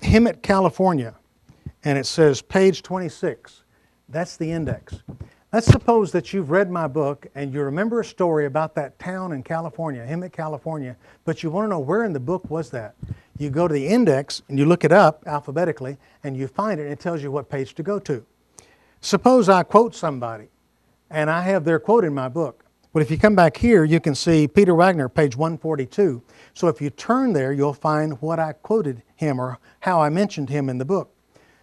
Hemet, California, and it says page 26. That's the index. Let's suppose that you've read my book and you remember a story about that town in California, Hemet, California, but you want to know where in the book was that. You go to the index and you look it up alphabetically and you find it and it tells you what page to go to. Suppose I quote somebody and I have their quote in my book. Well, if you come back here, you can see Peter Wagner, page 142. So if you turn there, you'll find what I quoted him or how I mentioned him in the book.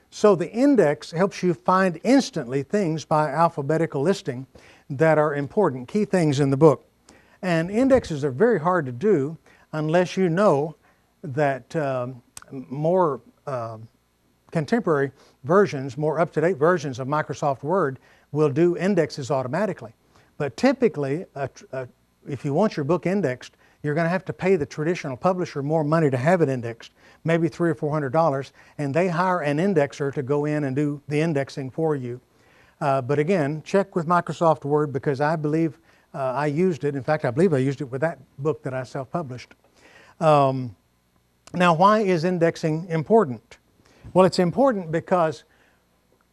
So the index helps you find instantly things by alphabetical listing that are important, key things in the book. And indexes are very hard to do unless you know that more contemporary versions, more up-to-date versions of Microsoft Word will do indexes automatically. But typically, if you want your book indexed, you're going to have to pay the traditional publisher more money to have it indexed, maybe $300 or $400, and they hire an indexer to go in and do the indexing for you. But again, check with Microsoft Word because I believe I used it. In fact, I believe I used it with that book that I self-published. Now, why is indexing important? Well, it's important because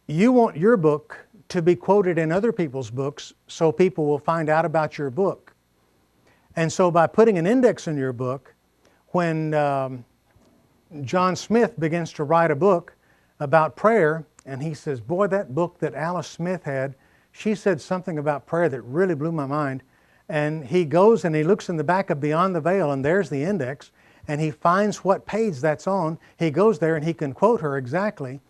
you want your book to be quoted in other people's books so people will find out about your book. And so by putting an index in your book, when John Smith begins to write a book about prayer, and he says, boy, that book that Alice Smith had, she said something about prayer that really blew my mind. And he goes and he looks in the back of Beyond the Veil, and there's the index, and he finds what page that's on. He goes there and he can quote her exactly.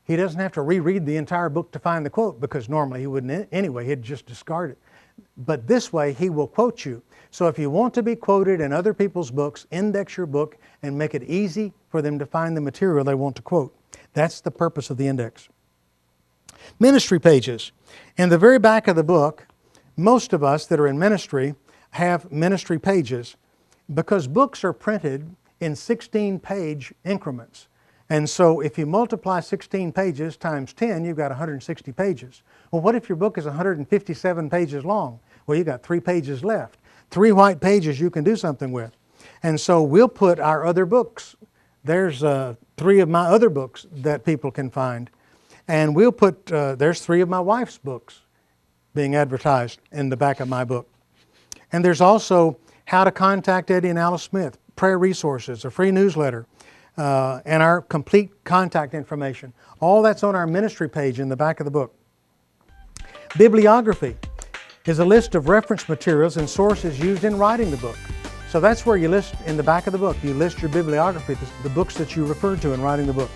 He doesn't have to reread the entire book to find the quote, because normally he wouldn't anyway, he'd just discard it. But this way he will quote you. So if you want to be quoted in other people's books, index your book and make it easy for them to find the material they want to quote. That's the purpose of the index. Ministry pages. In the very back of the book, most of us that are in ministry have ministry pages because books are printed in 16-page increments. And so if you multiply 16 pages times 10, you've got 160 pages. Well, what if your book is 157 pages long? Well, you've got 3 pages left. 3 white pages you can do something with. And so we'll put our other books. There's 3 of my other books that people can find. And we'll put, there's 3 of my wife's books being advertised in the back of my book. And there's also How to Contact Eddie and Alice Smith, prayer resources, a free newsletter, and our complete contact information. All that's on our ministry page in the back of the book. Bibliography is a list of reference materials and sources used in writing the book. So that's where you list in the back of the book. You list your bibliography, the books that you referred to in writing the book.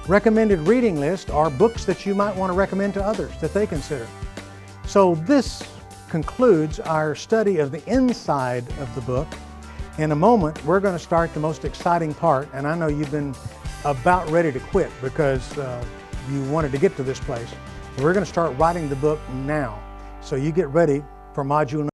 Recommended reading list are books that you might want to recommend to others that they consider. So this concludes our study of the inside of the book. In a moment, we're going to start the most exciting part, and I know you've been about ready to quit because you wanted to get to this place. We're going to start writing the book now. So you get ready for module